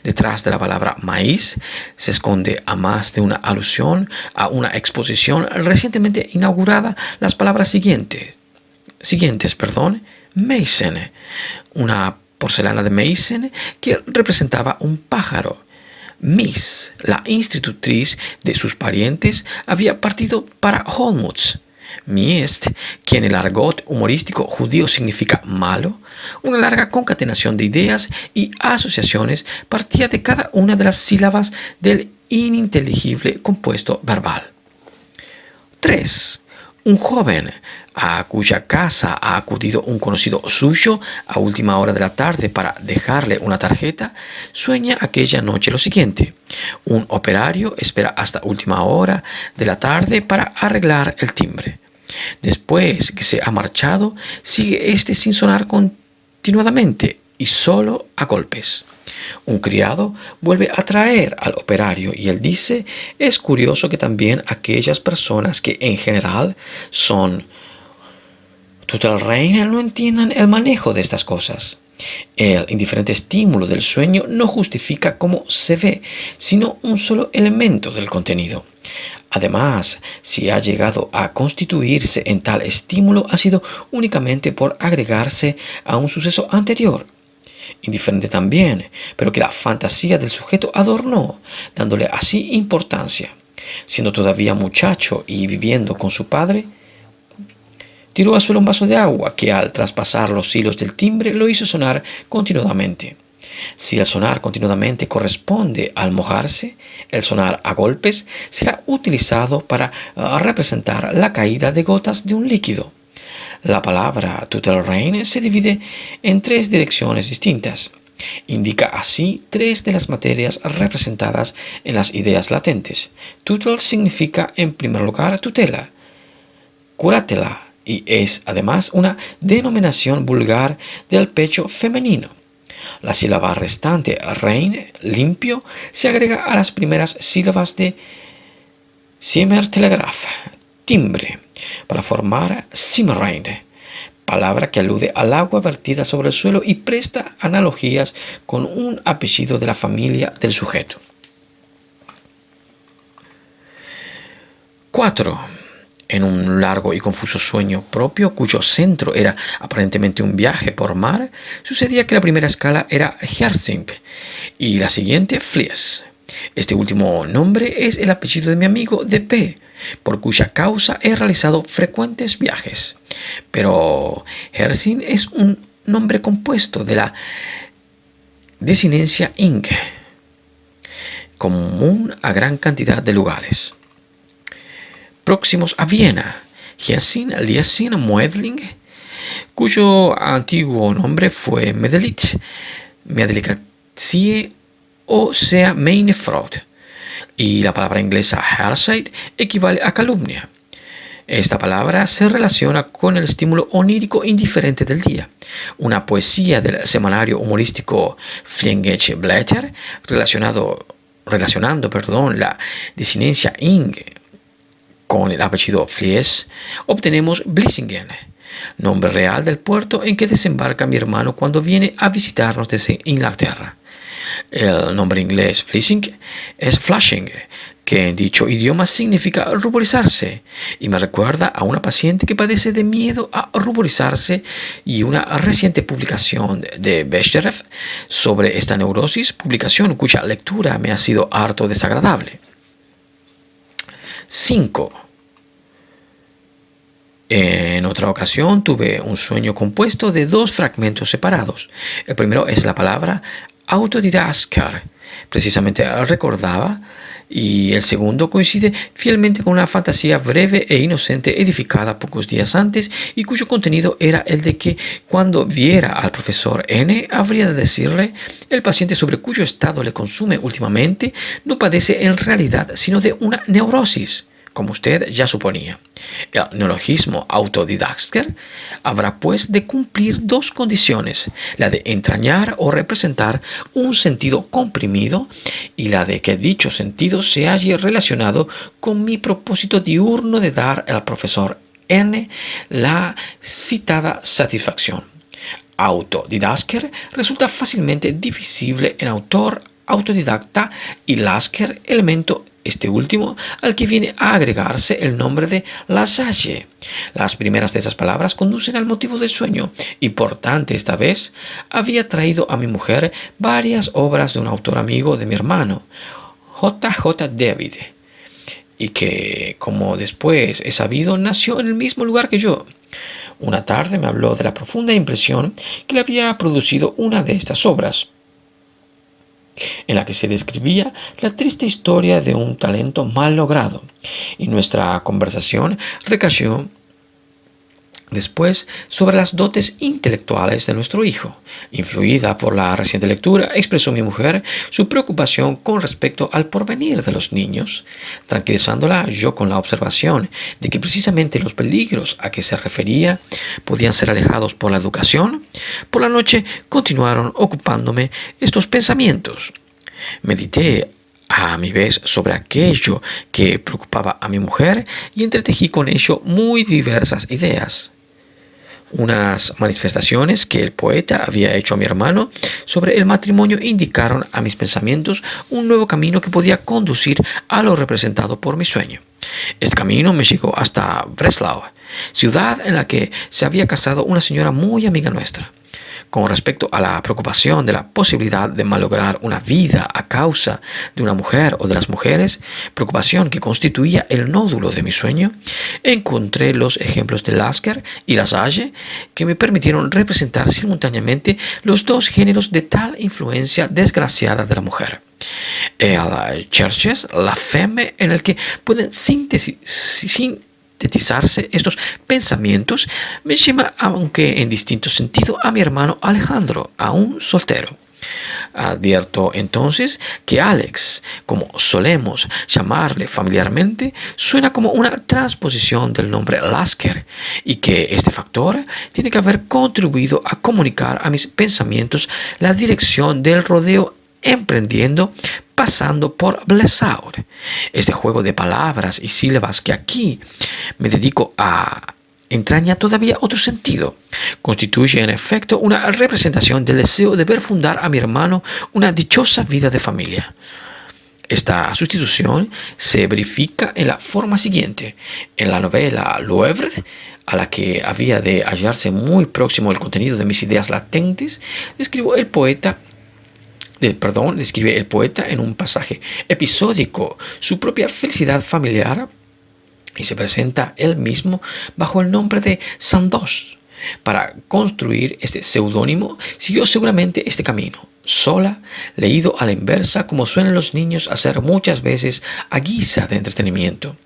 Detrás de la palabra maíz se esconde, a más de una alusión a una exposición recientemente inaugurada, las palabras siguientes, Meissen, una porcelana de Meissen que representaba un pájaro. Miss, la institutriz de sus parientes, había partido para Olmutz. Miest, que en el argot humorístico judío significa malo, una larga concatenación de ideas y asociaciones partía de cada una de las sílabas del ininteligible compuesto verbal. 3. Un joven a cuya casa ha acudido un conocido suyo a última hora de la tarde para dejarle una tarjeta, sueña aquella noche lo siguiente: un operario espera hasta última hora de la tarde para arreglar el timbre. Después que se ha marchado, sigue este sin sonar continuadamente y solo a golpes. Un criado vuelve a traer al operario y él dice: es curioso que también aquellas personas que en general son Tutelreiner no entiendan el manejo de estas cosas. El indiferente estímulo del sueño no justifica cómo se ve, sino un solo elemento del contenido. Además, si ha llegado a constituirse en tal estímulo, ha sido únicamente por agregarse a un suceso anterior, indiferente también, pero que la fantasía del sujeto adornó, dándole así importancia. Siendo todavía muchacho y viviendo con su padre, tiró al suelo un vaso de agua que, al traspasar los hilos del timbre, lo hizo sonar continuadamente. Si el sonar continuadamente corresponde al mojarse, el sonar a golpes será utilizado para representar la caída de gotas de un líquido. La palabra Tutelrein se divide en 3 direcciones distintas. Indica así 3 de las materias representadas en las ideas latentes. Tutel significa, en primer lugar, tutela, curatela, y es además una denominación vulgar del pecho femenino. La sílaba restante, rein, limpio, se agrega a las primeras sílabas de Simmertelegraph, timbre, para formar Simmerrein, palabra que alude al agua vertida sobre el suelo y presta analogías con un apellido de la familia del sujeto. 4. En un largo y confuso sueño propio, cuyo centro era aparentemente un viaje por mar, sucedía que la primera escala era Hersing y la siguiente Flies. Este último nombre es el apellido de mi amigo de P, por cuya causa he realizado frecuentes viajes. Pero Hersing es un nombre compuesto de la desinencia ing, común a gran cantidad de lugares próximos a Viena: Hiesin, Liesin, Muedling, cuyo antiguo nombre fue Medelitz, Medelicatzie o sea Meinefrod, y la palabra inglesa Herside equivale a calumnia. Esta palabra se relaciona con el estímulo onírico indiferente del día. Una poesía del semanario humorístico Fliegende Blätter, relacionando la desinencia ing con el apellido Flies, obtenemos Blissingen, nombre real del puerto en que desembarca mi hermano cuando viene a visitarnos desde Inglaterra. El nombre inglés Flissing es Flushing, que en dicho idioma significa ruborizarse, y me recuerda a una paciente que padece de miedo a ruborizarse y una reciente publicación de Beshterev sobre esta neurosis, publicación cuya lectura me ha sido harto desagradable. 5. En otra ocasión tuve un sueño compuesto de dos fragmentos separados. El primero es la palabra autodidasker, precisamente recordaba, y el segundo coincide fielmente con una fantasía breve e inocente edificada pocos días antes y cuyo contenido era el de que cuando viera al profesor N habría de decirle: el paciente sobre cuyo estado le consume últimamente no padece en realidad sino de una neurosis, como usted ya suponía. El neologismo autodidasker habrá pues de cumplir dos condiciones: la de entrañar o representar un sentido comprimido y la de que dicho sentido se halle relacionado con mi propósito diurno de dar al profesor N la citada satisfacción. Autodidasker resulta fácilmente divisible en autor, autodidacta y lasker, elemento este último al que viene a agregarse el nombre de lasalle. Las primeras de esas palabras conducen al motivo del sueño y por tanto esta vez había traído a mi mujer varias obras de un autor amigo de mi hermano, J. David, y que, como después he sabido, nació en el mismo lugar que yo. Una tarde me habló de la profunda impresión que le había producido una de estas obras, en la que se describía la triste historia de un talento mal logrado, y nuestra conversación recayó después sobre las dotes intelectuales de nuestro hijo. Influida por la reciente lectura, expresó mi mujer su preocupación con respecto al porvenir de los niños, tranquilizándola yo con la observación de que precisamente los peligros a que se refería podían ser alejados por la educación. Por la noche continuaron ocupándome estos pensamientos. Medité a mi vez sobre aquello que preocupaba a mi mujer y entretejí con ello muy diversas ideas. Unas manifestaciones que el poeta había hecho a mi hermano sobre el matrimonio indicaron a mis pensamientos un nuevo camino que podía conducir a lo representado por mi sueño. Este camino me llegó hasta Breslau, ciudad en la que se había casado una señora muy amiga nuestra. Con respecto a la preocupación de la posibilidad de malograr una vida a causa de una mujer o de las mujeres, preocupación que constituía el nódulo de mi sueño, encontré los ejemplos de Lasker y Lasalle que me permitieron representar simultáneamente los dos géneros de tal influencia desgraciada de la mujer. El Cherches, la femme, en el que pueden sintetizarse estos pensamientos, me lleva, aunque en distinto sentido, a mi hermano Alejandro, aún soltero. Advierto entonces que Alex, como solemos llamarle familiarmente, suena como una transposición del nombre Lasker, y que este factor tiene que haber contribuido a comunicar a mis pensamientos la dirección del rodeo emprendiendo pasando por Breslau. Este juego de palabras y sílabas que aquí me dedico a entraña todavía otro sentido. Constituye en efecto una representación del deseo de ver fundar a mi hermano una dichosa vida de familia. Esta sustitución se verifica en la forma siguiente. En la novela Louvre, a la que había de hallarse muy próximo el contenido de mis ideas latentes, describe el poeta en un pasaje episódico su propia felicidad familiar y se presenta él mismo bajo el nombre de Sandoz. Para construir este seudónimo siguió seguramente este camino, sola, leído a la inversa como suelen los niños hacer muchas veces a guisa de entretenimiento.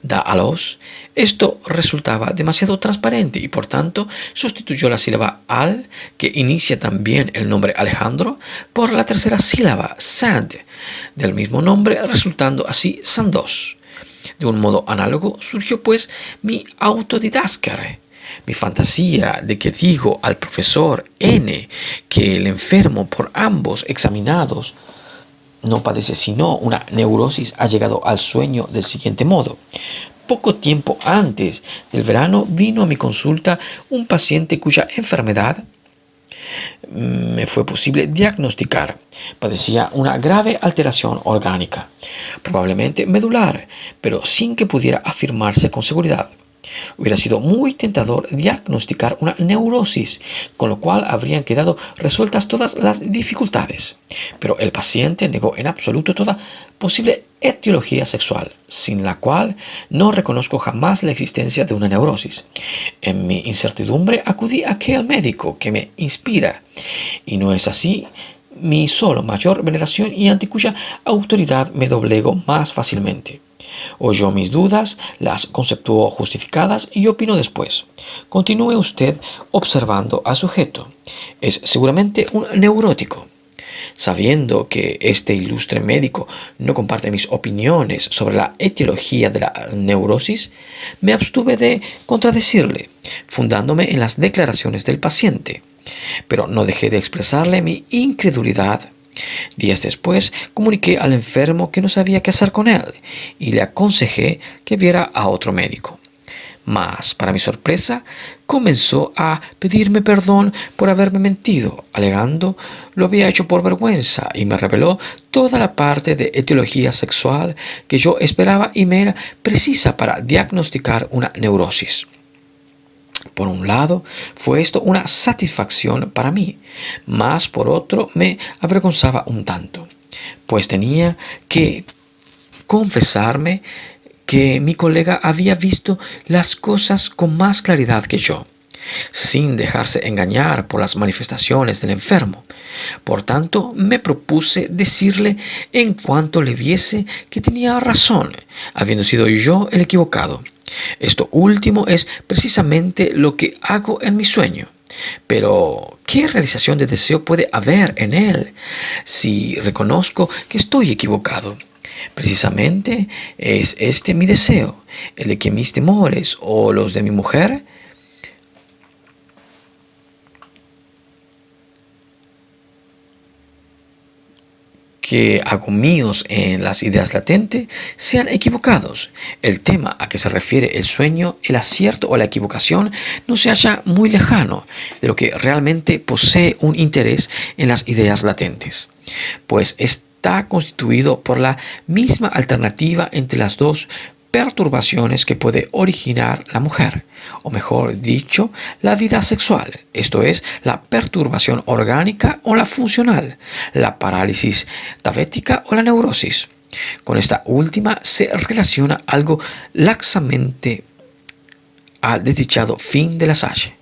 Da a los. Esto resultaba demasiado transparente y por tanto sustituyó la sílaba al, que inicia también el nombre Alejandro, por la tercera sílaba Sand, del mismo nombre, resultando así Sandoz. De un modo análogo surgió pues mi autodidasker, mi fantasía de que digo al profesor N que el enfermo por ambos examinados no padece sino una neurosis ha llegado al sueño del siguiente modo. Poco tiempo antes del verano vino a mi consulta un paciente cuya enfermedad me fue posible diagnosticar. Padecía una grave alteración orgánica, probablemente medular, pero sin que pudiera afirmarse con seguridad. Hubiera sido muy tentador diagnosticar una neurosis, con lo cual habrían quedado resueltas todas las dificultades. Pero el paciente negó en absoluto toda posible etiología sexual, sin la cual no reconozco jamás la existencia de una neurosis. En mi incertidumbre acudí a aquel médico que me inspira, y no es así mi solo mayor veneración y ante cuya autoridad me doblego más fácilmente. Oyó mis dudas, las conceptuó justificadas y opinó después. Continúe usted observando al sujeto. Es seguramente un neurótico. Sabiendo que este ilustre médico no comparte mis opiniones sobre la etiología de la neurosis, me abstuve de contradecirle, fundándome en las declaraciones del paciente. Pero no dejé de expresarle mi incredulidad. Días después comuniqué al enfermo que no sabía qué hacer con él y le aconsejé que viera a otro médico. Mas, para mi sorpresa, comenzó a pedirme perdón por haberme mentido, alegando lo había hecho por vergüenza, y me reveló toda la parte de etiología sexual que yo esperaba y me era precisa para diagnosticar una neurosis. Por un lado, fue esto una satisfacción para mí, mas por otro me avergonzaba un tanto, pues tenía que confesarme que mi colega había visto las cosas con más claridad que yo, sin dejarse engañar por las manifestaciones del enfermo. Por tanto, me propuse decirle en cuanto le viese que tenía razón, habiendo sido yo el equivocado. Esto último es precisamente lo que hago en mi sueño. Pero, ¿qué realización de deseo puede haber en él si reconozco que estoy equivocado? Precisamente es este mi deseo, el de que mis temores o los de mi mujer que hago míos en las ideas latentes sean equivocados. El tema a que se refiere el sueño, el acierto o la equivocación, no se halla muy lejano de lo que realmente posee un interés en las ideas latentes, pues está constituido por la misma alternativa entre las dos perturbaciones que puede originar la mujer, o mejor dicho, la vida sexual, esto es, la perturbación orgánica o la funcional, la parálisis diabética o la neurosis. Con esta última se relaciona algo laxamente al desdichado fin de la Salle.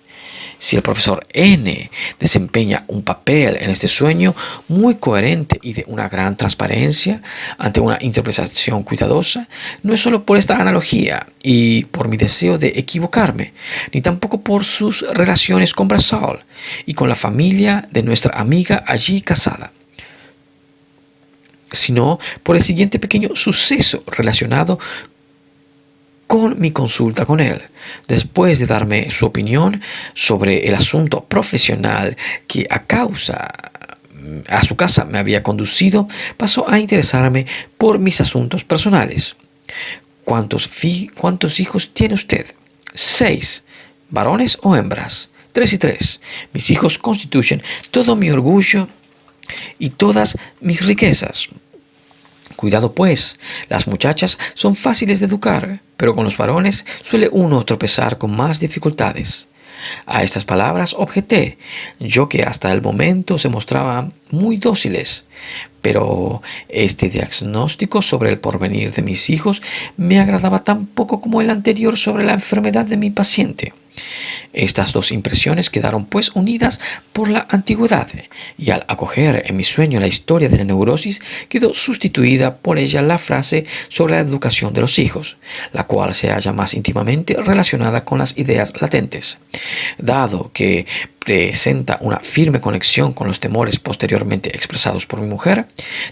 Si el profesor N desempeña un papel en este sueño muy coherente y de una gran transparencia ante una interpretación cuidadosa, no es solo por esta analogía y por mi deseo de equivocarme, ni tampoco por sus relaciones con Brassol y con la familia de nuestra amiga allí casada, sino por el siguiente pequeño suceso relacionado con mi consulta con él. Después de darme su opinión sobre el asunto profesional que a su casa me había conducido, pasó a interesarme por mis asuntos personales. ¿Cuántos hijos tiene usted? 6. ¿Varones o hembras? 3 y 3. Mis hijos constituyen todo mi orgullo y todas mis riquezas. Cuidado pues, las muchachas son fáciles de educar, pero con los varones suele uno tropezar con más dificultades. A estas palabras objeté, yo que hasta el momento se mostraban muy dóciles, pero este diagnóstico sobre el porvenir de mis hijos me agradaba tan poco como el anterior sobre la enfermedad de mi paciente. Estas dos impresiones quedaron pues unidas por la antigüedad, y al acoger en mi sueño la historia de la neurosis quedó sustituida por ella la frase sobre la educación de los hijos, la cual se halla más íntimamente relacionada con las ideas latentes. Dado que presenta una firme conexión con los temores posteriormente expresados por mi mujer,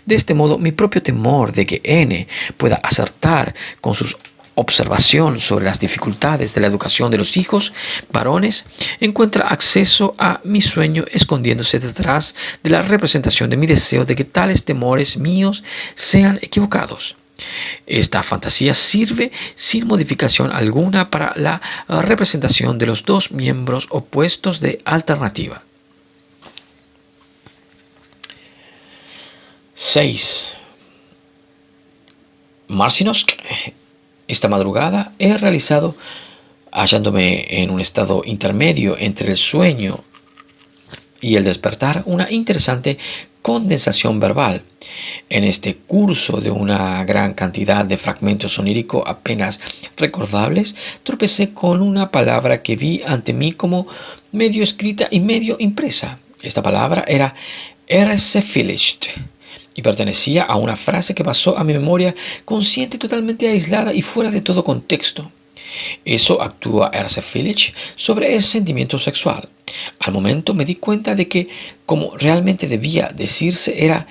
de este modo mi propio temor de que N pueda acertar con sus observación sobre las dificultades de la educación de los hijos varones encuentra acceso a mi sueño escondiéndose detrás de la representación de mi deseo de que tales temores míos sean equivocados. Esta fantasía sirve sin modificación alguna para la representación de los dos miembros opuestos de alternativa. 6. Marcinovsk. Esta madrugada he realizado, hallándome en un estado intermedio entre el sueño y el despertar, una interesante condensación verbal. En este curso de una gran cantidad de fragmentos oníricos apenas recordables, tropecé con una palabra que vi ante mí como medio escrita y medio impresa. Esta palabra era Erzsefilicht y pertenecía a una frase que pasó a mi memoria consciente, totalmente aislada y fuera de todo contexto. Eso actúa Erzsefilicht sobre el sentimiento sexual. Al momento me di cuenta de que, como realmente debía decirse, era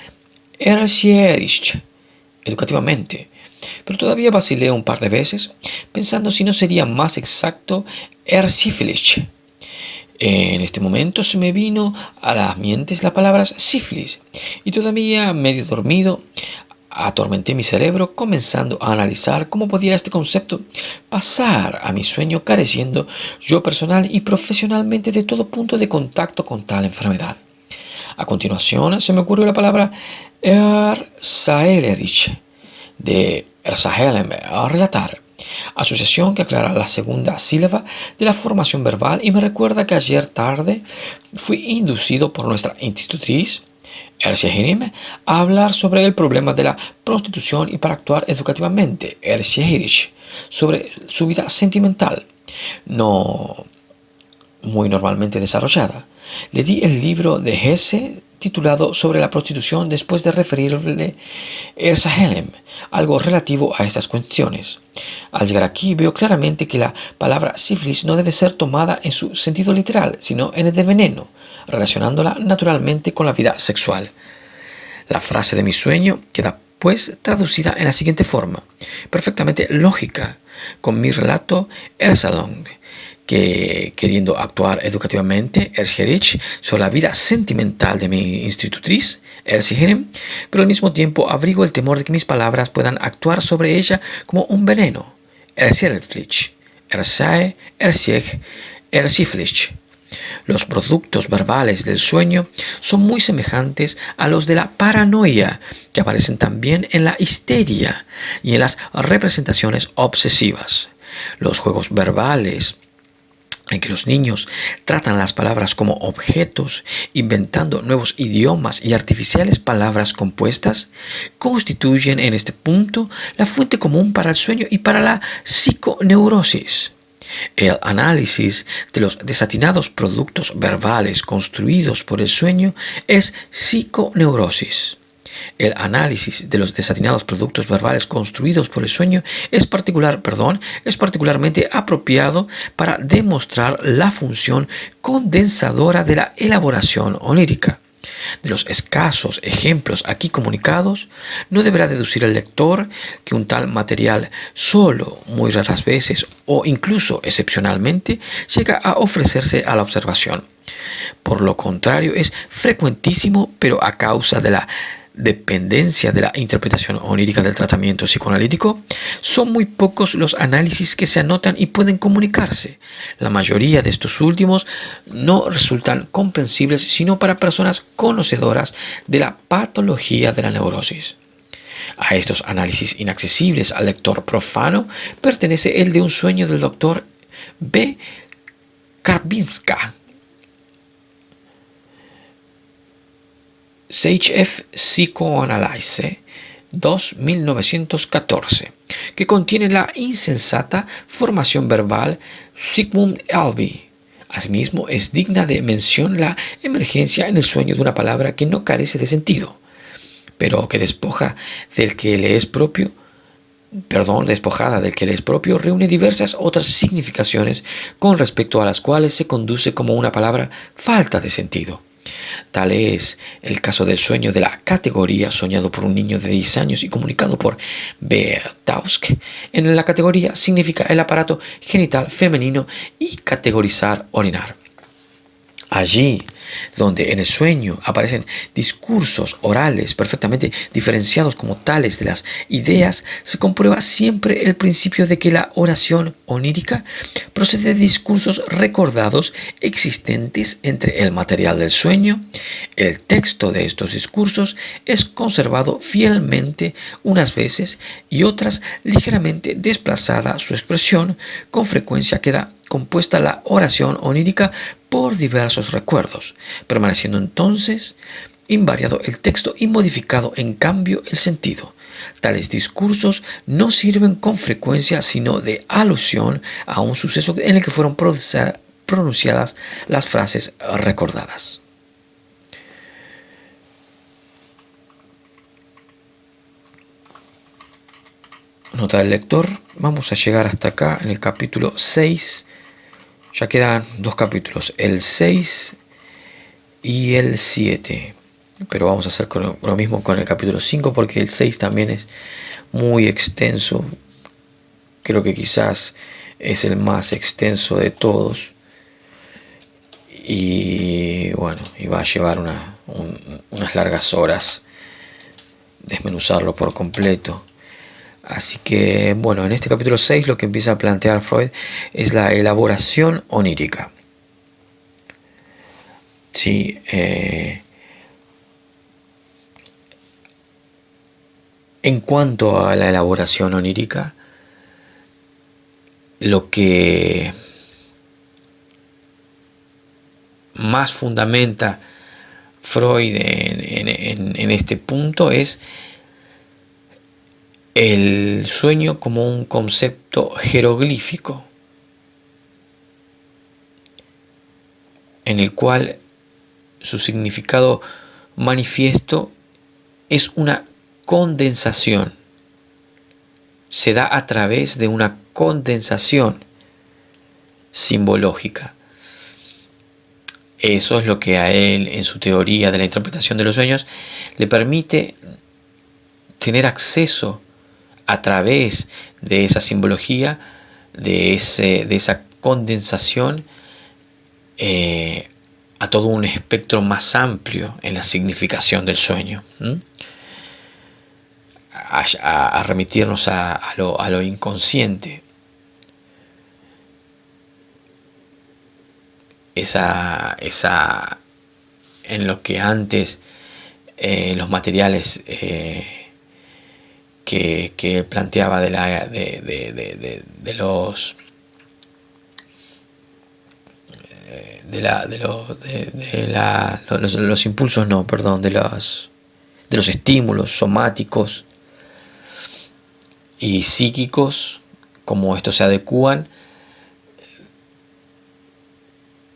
Erzsierich, educativamente. Pero todavía vacilé un par de veces, pensando si no sería más exacto Erzsífilis. En este momento se me vino a las mientes la palabra sífilis, y todavía medio dormido, atormenté mi cerebro comenzando a analizar cómo podía este concepto pasar a mi sueño, careciendo yo personal y profesionalmente de todo punto de contacto con tal enfermedad. A continuación se me ocurrió la palabra Ersahelerich, de Ersahelem, a relatar, asociación que aclara la segunda sílaba de la formación verbal y me recuerda que ayer tarde fui inducido por nuestra institutriz Erzsieherim a hablar sobre el problema de la prostitución y para actuar educativamente, Erzsieherich, sobre su vida sentimental, no muy normalmente desarrollada. Le di el libro de Hesse titulado Sobre la prostitución después de referirle Ersahelem, algo relativo a estas cuestiones. Al llegar aquí veo claramente que la palabra sífilis no debe ser tomada en su sentido literal, sino en el de veneno, relacionándola naturalmente con la vida sexual. La frase de mi sueño queda pues traducida en la siguiente forma, perfectamente lógica, con mi relato Ersalong, que queriendo actuar educativamente, Erzsierich, sobre la vida sentimental de mi institutriz, Erzsieherim, pero al mismo tiempo abrigo el temor de que mis palabras puedan actuar sobre ella como un veneno, Erzsierflich, Ersae, Ersieg, Erzsiflich. Los productos verbales del sueño son muy semejantes a los de la paranoia, que aparecen también en la histeria y en las representaciones obsesivas. Los juegos verbales en que los niños tratan las palabras como objetos, inventando nuevos idiomas y artificiales palabras compuestas, constituyen en este punto la fuente común para el sueño y para la psiconeurosis. El análisis de los desatinados productos verbales construidos por el sueño es psiconeurosis. El análisis de los desatinados productos verbales construidos por el sueño es particularmente apropiado para demostrar la función condensadora de la elaboración onírica. De los escasos ejemplos aquí comunicados, no deberá deducir el lector que un tal material solo, muy raras veces o incluso excepcionalmente, llega a ofrecerse a la observación. Por lo contrario, es frecuentísimo, pero a causa de la dependencia de la interpretación onírica del tratamiento psicoanalítico, son muy pocos los análisis que se anotan y pueden comunicarse. La mayoría de estos últimos no resultan comprensibles sino para personas conocedoras de la patología de la neurosis. A estos análisis inaccesibles al lector profano pertenece el de un sueño del doctor B. Karbinska, CHF Psychoanalyse 1914, que contiene la insensata formación verbal Sigmund Elby. Asimismo, es digna de mención la emergencia en el sueño de una palabra que no carece de sentido, pero que despojada del que le es propio, reúne diversas otras significaciones con respecto a las cuales se conduce como una palabra falta de sentido. Tal es el caso del sueño de la categoría soñado por un niño de 10 años y comunicado por Bertausk. En la categoría significa el aparato genital femenino y categorizar, orinar. Allí donde en el sueño aparecen discursos orales perfectamente diferenciados como tales de las ideas, se comprueba siempre el principio de que la oración onírica procede de discursos recordados existentes entre el material del sueño. El texto de estos discursos es conservado fielmente unas veces y otras ligeramente desplazada su expresión. Con frecuencia queda compuesta la oración onírica por diversos recuerdos, permaneciendo entonces invariado el texto y modificado en cambio el sentido. Tales discursos no sirven con frecuencia sino de alusión a un suceso en el que fueron pronunciadas las frases recordadas. Nota del lector, vamos a llegar hasta acá en el capítulo 6. Ya quedan 2 capítulos, el 6 y el 7. Pero vamos a hacer lo mismo con el capítulo 5 porque el 6 también es muy extenso. Creo que quizás es el más extenso de todos. Y bueno, y va a llevar unas largas horas desmenuzarlo por completo. Así que, bueno, en este capítulo 6 lo que empieza a plantear Freud es la elaboración onírica. Sí, en cuanto a la elaboración onírica, lo que más fundamenta Freud en este punto es el sueño como un concepto jeroglífico en el cual su significado manifiesto es una condensación. Se da a través de una condensación simbológica. Eso es lo que a él, en su teoría de la interpretación de los sueños, le permite tener acceso a través de esa simbología, de esa condensación, a todo un espectro más amplio en la significación del sueño. A remitirnos a lo inconsciente. En lo que antes los materiales que planteaba de los impulsos, no, perdón, de los estímulos somáticos y psíquicos, como estos se adecúan,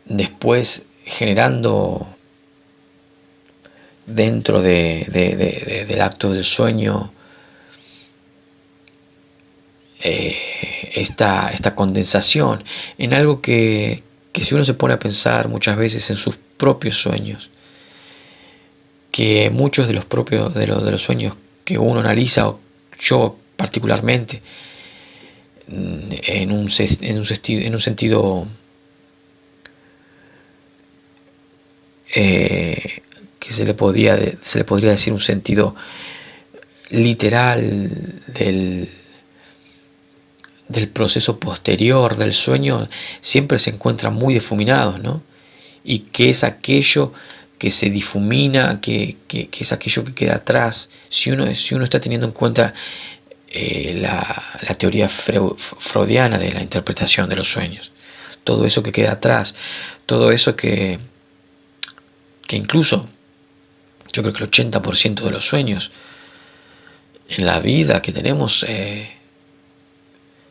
después generando dentro del acto del sueño esta condensación en algo que si uno se pone a pensar muchas veces en sus propios sueños, que muchos de los sueños que uno analiza, o yo particularmente, en un sentido que se le podría decir un sentido literal del proceso posterior del sueño, siempre se encuentran muy difuminados, ¿no? Y que es aquello que se difumina, que es aquello que queda atrás. Si uno está teniendo en cuenta la teoría freudiana de la interpretación de los sueños, todo eso que queda atrás, todo eso que incluso yo creo que el 80% de los sueños en la vida que tenemos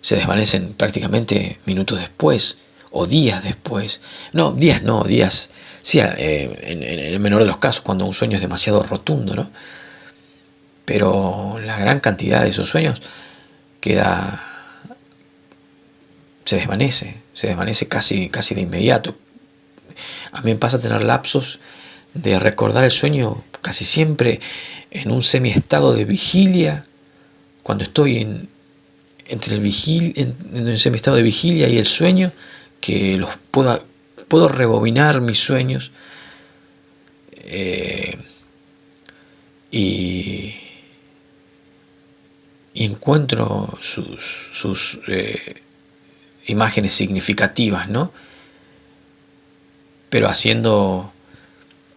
se desvanecen prácticamente minutos después o días después. Días. Sí, en el menor de los casos, cuando un sueño es demasiado rotundo, ¿no? Pero la gran cantidad de esos sueños se desvanece casi de inmediato. A mí me pasa tener lapsos de recordar el sueño casi siempre en un semiestado de vigilia, cuando estoy en un semiestado de vigilia y el sueño, que los puedo puedo rebobinar mis sueños eh, y, y encuentro sus imágenes significativas, ¿no? Pero haciendo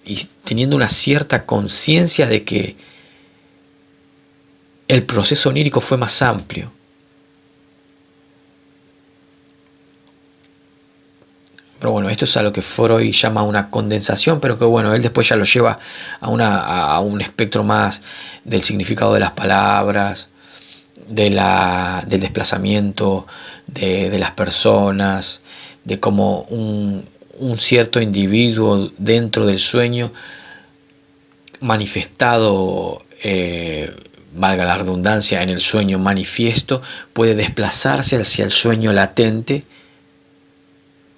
y teniendo una cierta conciencia de que el proceso onírico fue más amplio. Pero bueno, esto es a lo que Freud llama una condensación, pero que bueno, él después ya lo lleva a un espectro más del significado de las palabras, del desplazamiento de las personas, de cómo un cierto individuo dentro del sueño manifestado, valga la redundancia, en el sueño manifiesto, puede desplazarse hacia el sueño latente,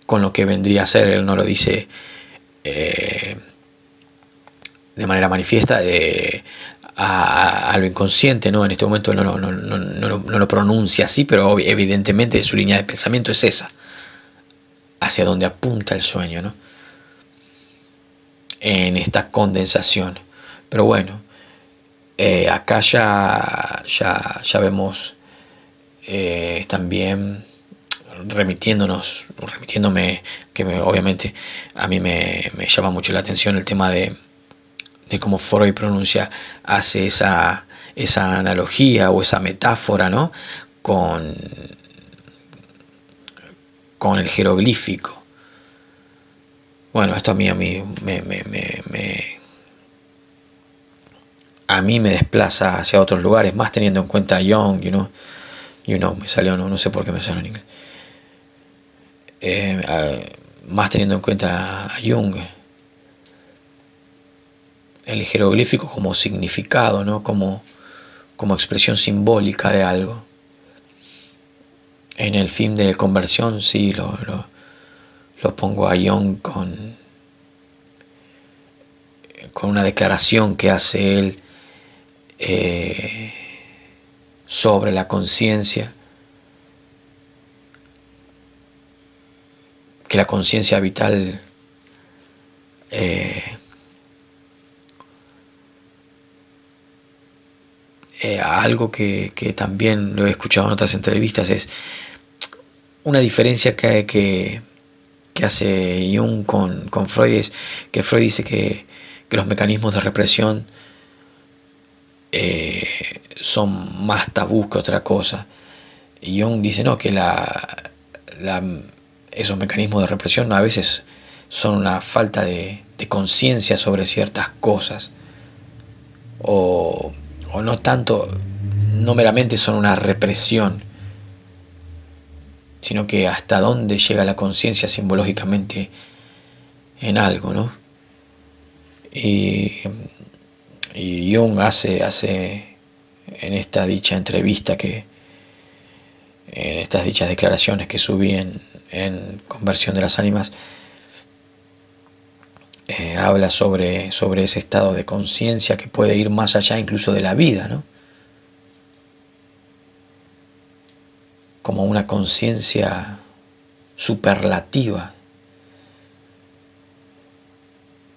con lo que vendría a ser, él no lo dice de manera manifiesta, a lo inconsciente, ¿no? En este momento no lo pronuncia así, pero evidentemente su línea de pensamiento es esa, hacia donde apunta el sueño, ¿no? En esta condensación. Pero bueno, acá ya vemos también remitiéndome, que obviamente a mí me llama mucho la atención el tema de cómo Freud hace esa analogía o esa metáfora, ¿no? Con el jeroglífico. Bueno, esto a mí me desplaza hacia otros lugares, más teniendo en cuenta a Jung, me salió, no sé por qué me salió en inglés. Más teniendo en cuenta a Jung, el jeroglífico como significado, ¿no? como expresión simbólica de algo. En el film de Conversión sí lo pongo a Jung con una declaración que hace él sobre la conciencia, que la conciencia vital algo que también lo he escuchado en otras entrevistas, es una diferencia que hace Jung con Freud, es que Freud dice que los mecanismos de represión son más tabú que otra cosa. Y Jung dice no, que esos mecanismos de represión a veces son una falta de conciencia sobre ciertas cosas, o no tanto, no meramente son una represión, sino que hasta dónde llega la conciencia simbológicamente en algo, ¿no? Y Jung hace en esta dicha entrevista, en estas dichas declaraciones que subí en Conversión de las Ánimas, habla sobre ese estado de conciencia que puede ir más allá incluso de la vida, ¿no? Como una conciencia superlativa.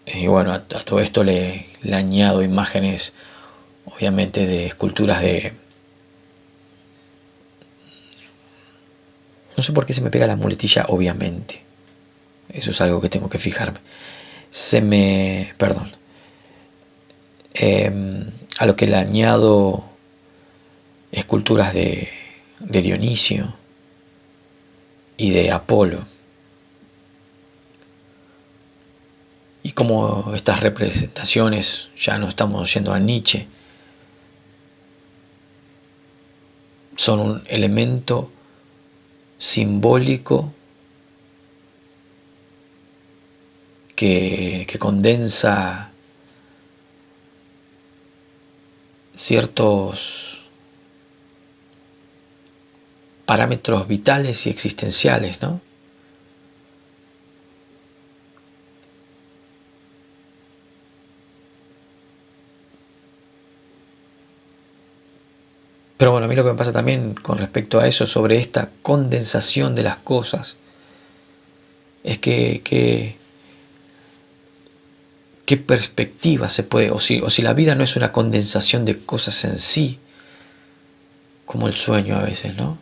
Y bueno, a todo esto le añado imágenes, obviamente, de esculturas de... No sé por qué se me pega la muletilla, obviamente. Eso es algo que tengo que fijarme. Perdón. A lo que le añado esculturas de Dionisio y de Apolo. Y como estas representaciones, ya no estamos yendo a Nietzsche, son un elemento simbólico que condensa ciertos parámetros vitales y existenciales, ¿no? Pero bueno, a mí lo que me pasa también con respecto a eso, sobre esta condensación de las cosas, es qué perspectiva se puede, o si la vida no es una condensación de cosas en sí, como el sueño a veces, ¿no?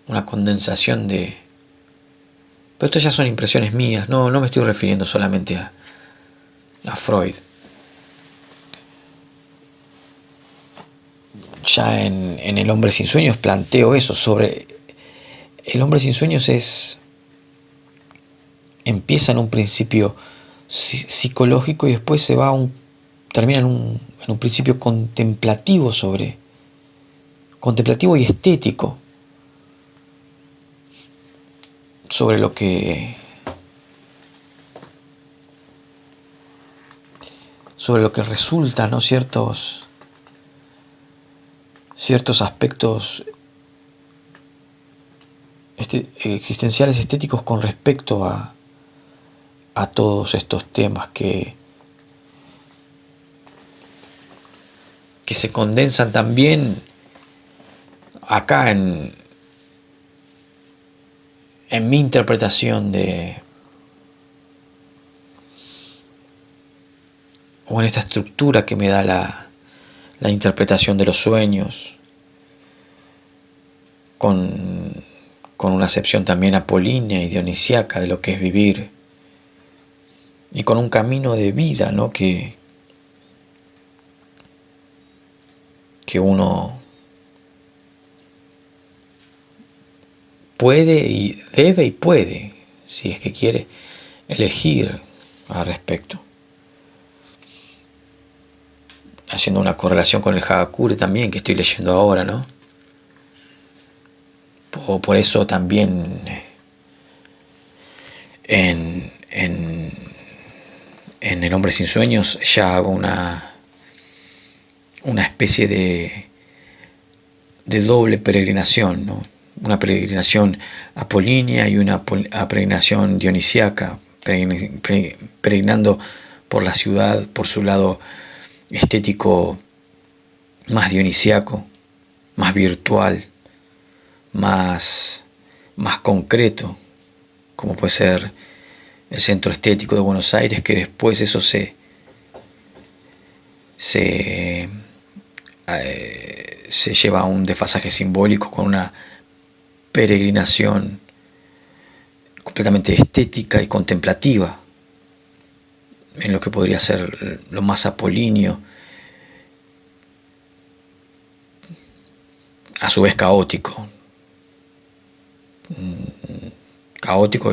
Una condensación de... Pero esto ya son impresiones mías, no me estoy refiriendo solamente a Freud. Ya en El hombre sin sueños planteo eso sobre... El hombre sin sueños empieza en un principio psicológico y después se va termina en un principio contemplativo contemplativo y estético sobre lo que resulta, ¿no? Ciertos aspectos existenciales estéticos con respecto a todos estos temas que se condensan también acá en mi interpretación o en esta estructura que me da la interpretación de los sueños, con una acepción también apolínea y dionisiaca de lo que es vivir, y con un camino de vida, ¿no? que uno puede y debe y puede, si es que quiere, elegir al respecto. Haciendo una correlación con el Hagakure también, que estoy leyendo ahora, ¿no? Por eso también en El hombre sin sueños ya hago una especie de doble peregrinación, ¿no? Una peregrinación apolínea y una peregrinación dionisíaca, peregrinando por la ciudad, por su lado estético más dionisíaco, más virtual, más concreto, como puede ser el Centro Estético de Buenos Aires, que después eso se lleva a un desfasaje simbólico con una peregrinación completamente estética y contemplativa, en lo que podría ser lo más apolíneo, a su vez caótico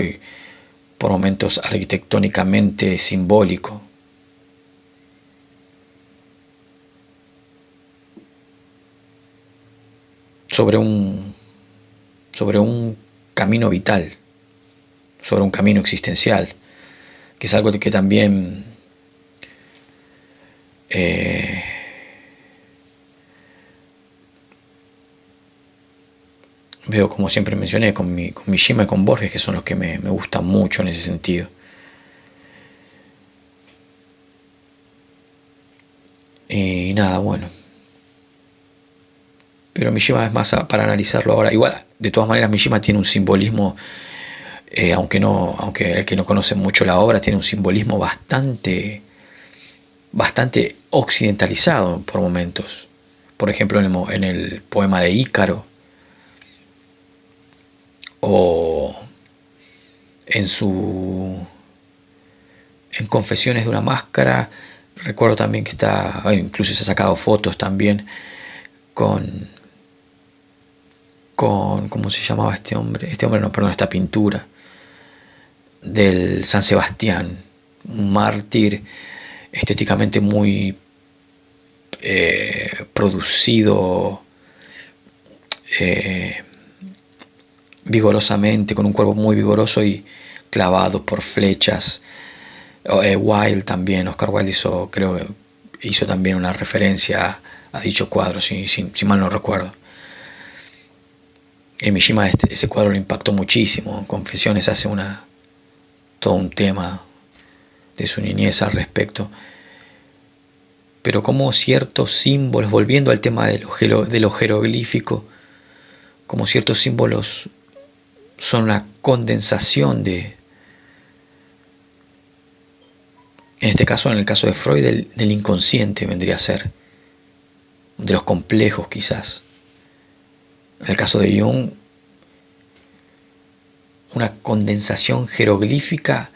y por momentos arquitectónicamente simbólico. Sobre un camino vital, sobre un camino existencial, que es algo que también veo, como siempre mencioné, con Mishima y con Borges, que son los que me gustan mucho en ese sentido. Y nada, bueno. Pero Mishima es más para analizarlo ahora. Igual, de todas maneras, Mishima tiene un simbolismo, aunque el que no conoce mucho la obra, tiene un simbolismo bastante occidentalizado por momentos. Por ejemplo, en el poema de Ícaro, o en Confesiones de una máscara. Recuerdo también que incluso se ha sacado fotos también con ¿cómo se llamaba este hombre? Esta pintura del San Sebastián, un mártir estéticamente muy producido vigorosamente, con un cuerpo muy vigoroso y clavado por flechas. Wilde también, Oscar Wilde hizo también una referencia a dicho cuadro, si mal no recuerdo. En Mishima ese cuadro le impactó muchísimo. En Confesiones hace todo un tema de su niñez al respecto. pero como ciertos símbolos, volviendo al tema de lo jeroglífico, como ciertos símbolos son una condensación en este caso, en el caso de Freud, del inconsciente vendría a ser, de los complejos quizás. En el caso de Jung, una condensación jeroglífica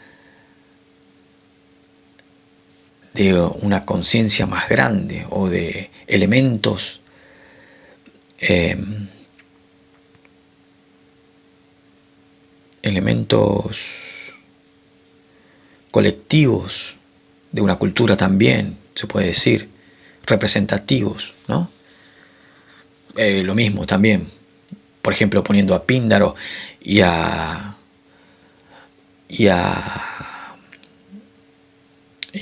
de una conciencia más grande o de elementos colectivos de una cultura también, se puede decir, representativos, ¿no? Lo mismo también, por ejemplo, poniendo a Píndaro y a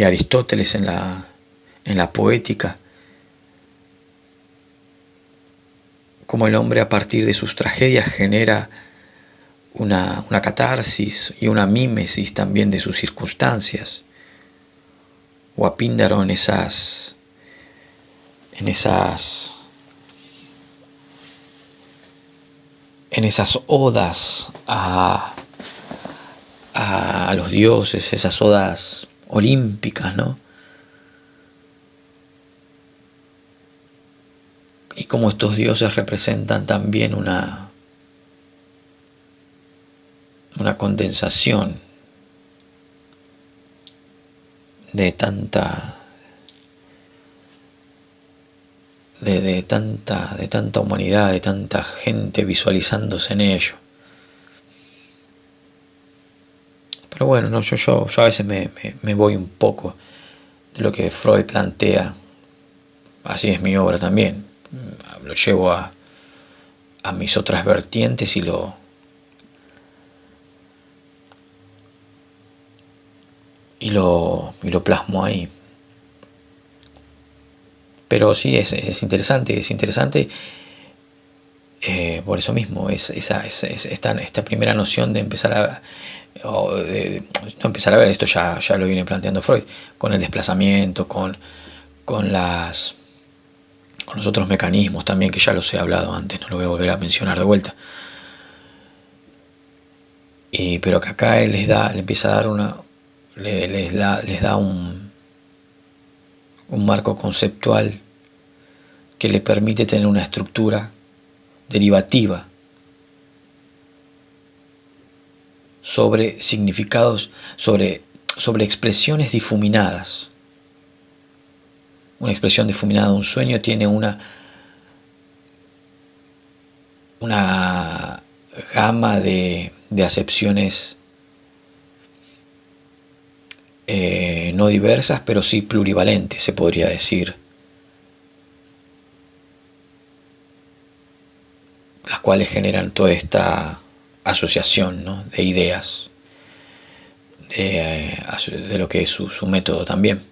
Aristóteles en la poética, como el hombre a partir de sus tragedias genera una catarsis y una mímesis también de sus circunstancias, o a Píndaro en esas odas a los dioses, esas odas olímpicas, ¿no? Y como estos dioses representan también una condensación de tanta humanidad, de tanta gente visualizándose en ello. Pero bueno, no, yo a veces me voy un poco de lo que Freud plantea. Así es mi obra también. Lo llevo a mis otras vertientes y lo plasmo ahí. Pero sí, es interesante, por eso mismo, esta primera noción de empezar no empezar a ver, esto ya lo viene planteando Freud, con el desplazamiento, con los otros mecanismos también, que ya los he hablado antes, no lo voy a volver a mencionar de vuelta. Pero que acá él les empieza a dar les da un marco conceptual que le permite tener una estructura derivativa sobre significados, sobre expresiones difuminadas. Una expresión difuminada de un sueño tiene una gama de acepciones no diversas, pero sí plurivalentes, se podría decir, las cuales generan toda esta asociación, ¿no?, de ideas, de lo que es su método también,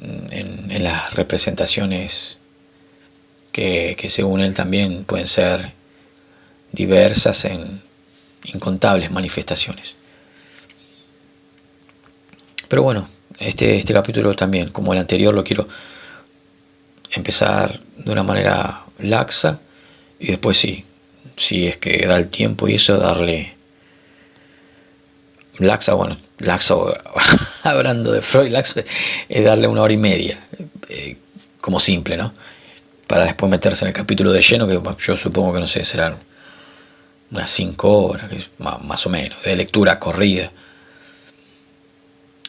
en las representaciones que según él también pueden ser diversas en incontables manifestaciones. Pero bueno, este capítulo también, como el anterior, lo quiero empezar de una manera laxa y después si es que da el tiempo y eso, darle laxa, hablando de Freud, laxa es darle 1 hora y media, como simple, ¿no? Para después meterse en el capítulo de lleno, que yo supongo que no sé, serán unas 5 horas, que es más o menos, de lectura corrida.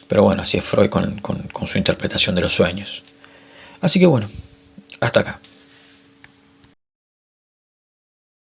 Pero bueno, así es Freud con su interpretación de los sueños. Así que bueno, hasta acá.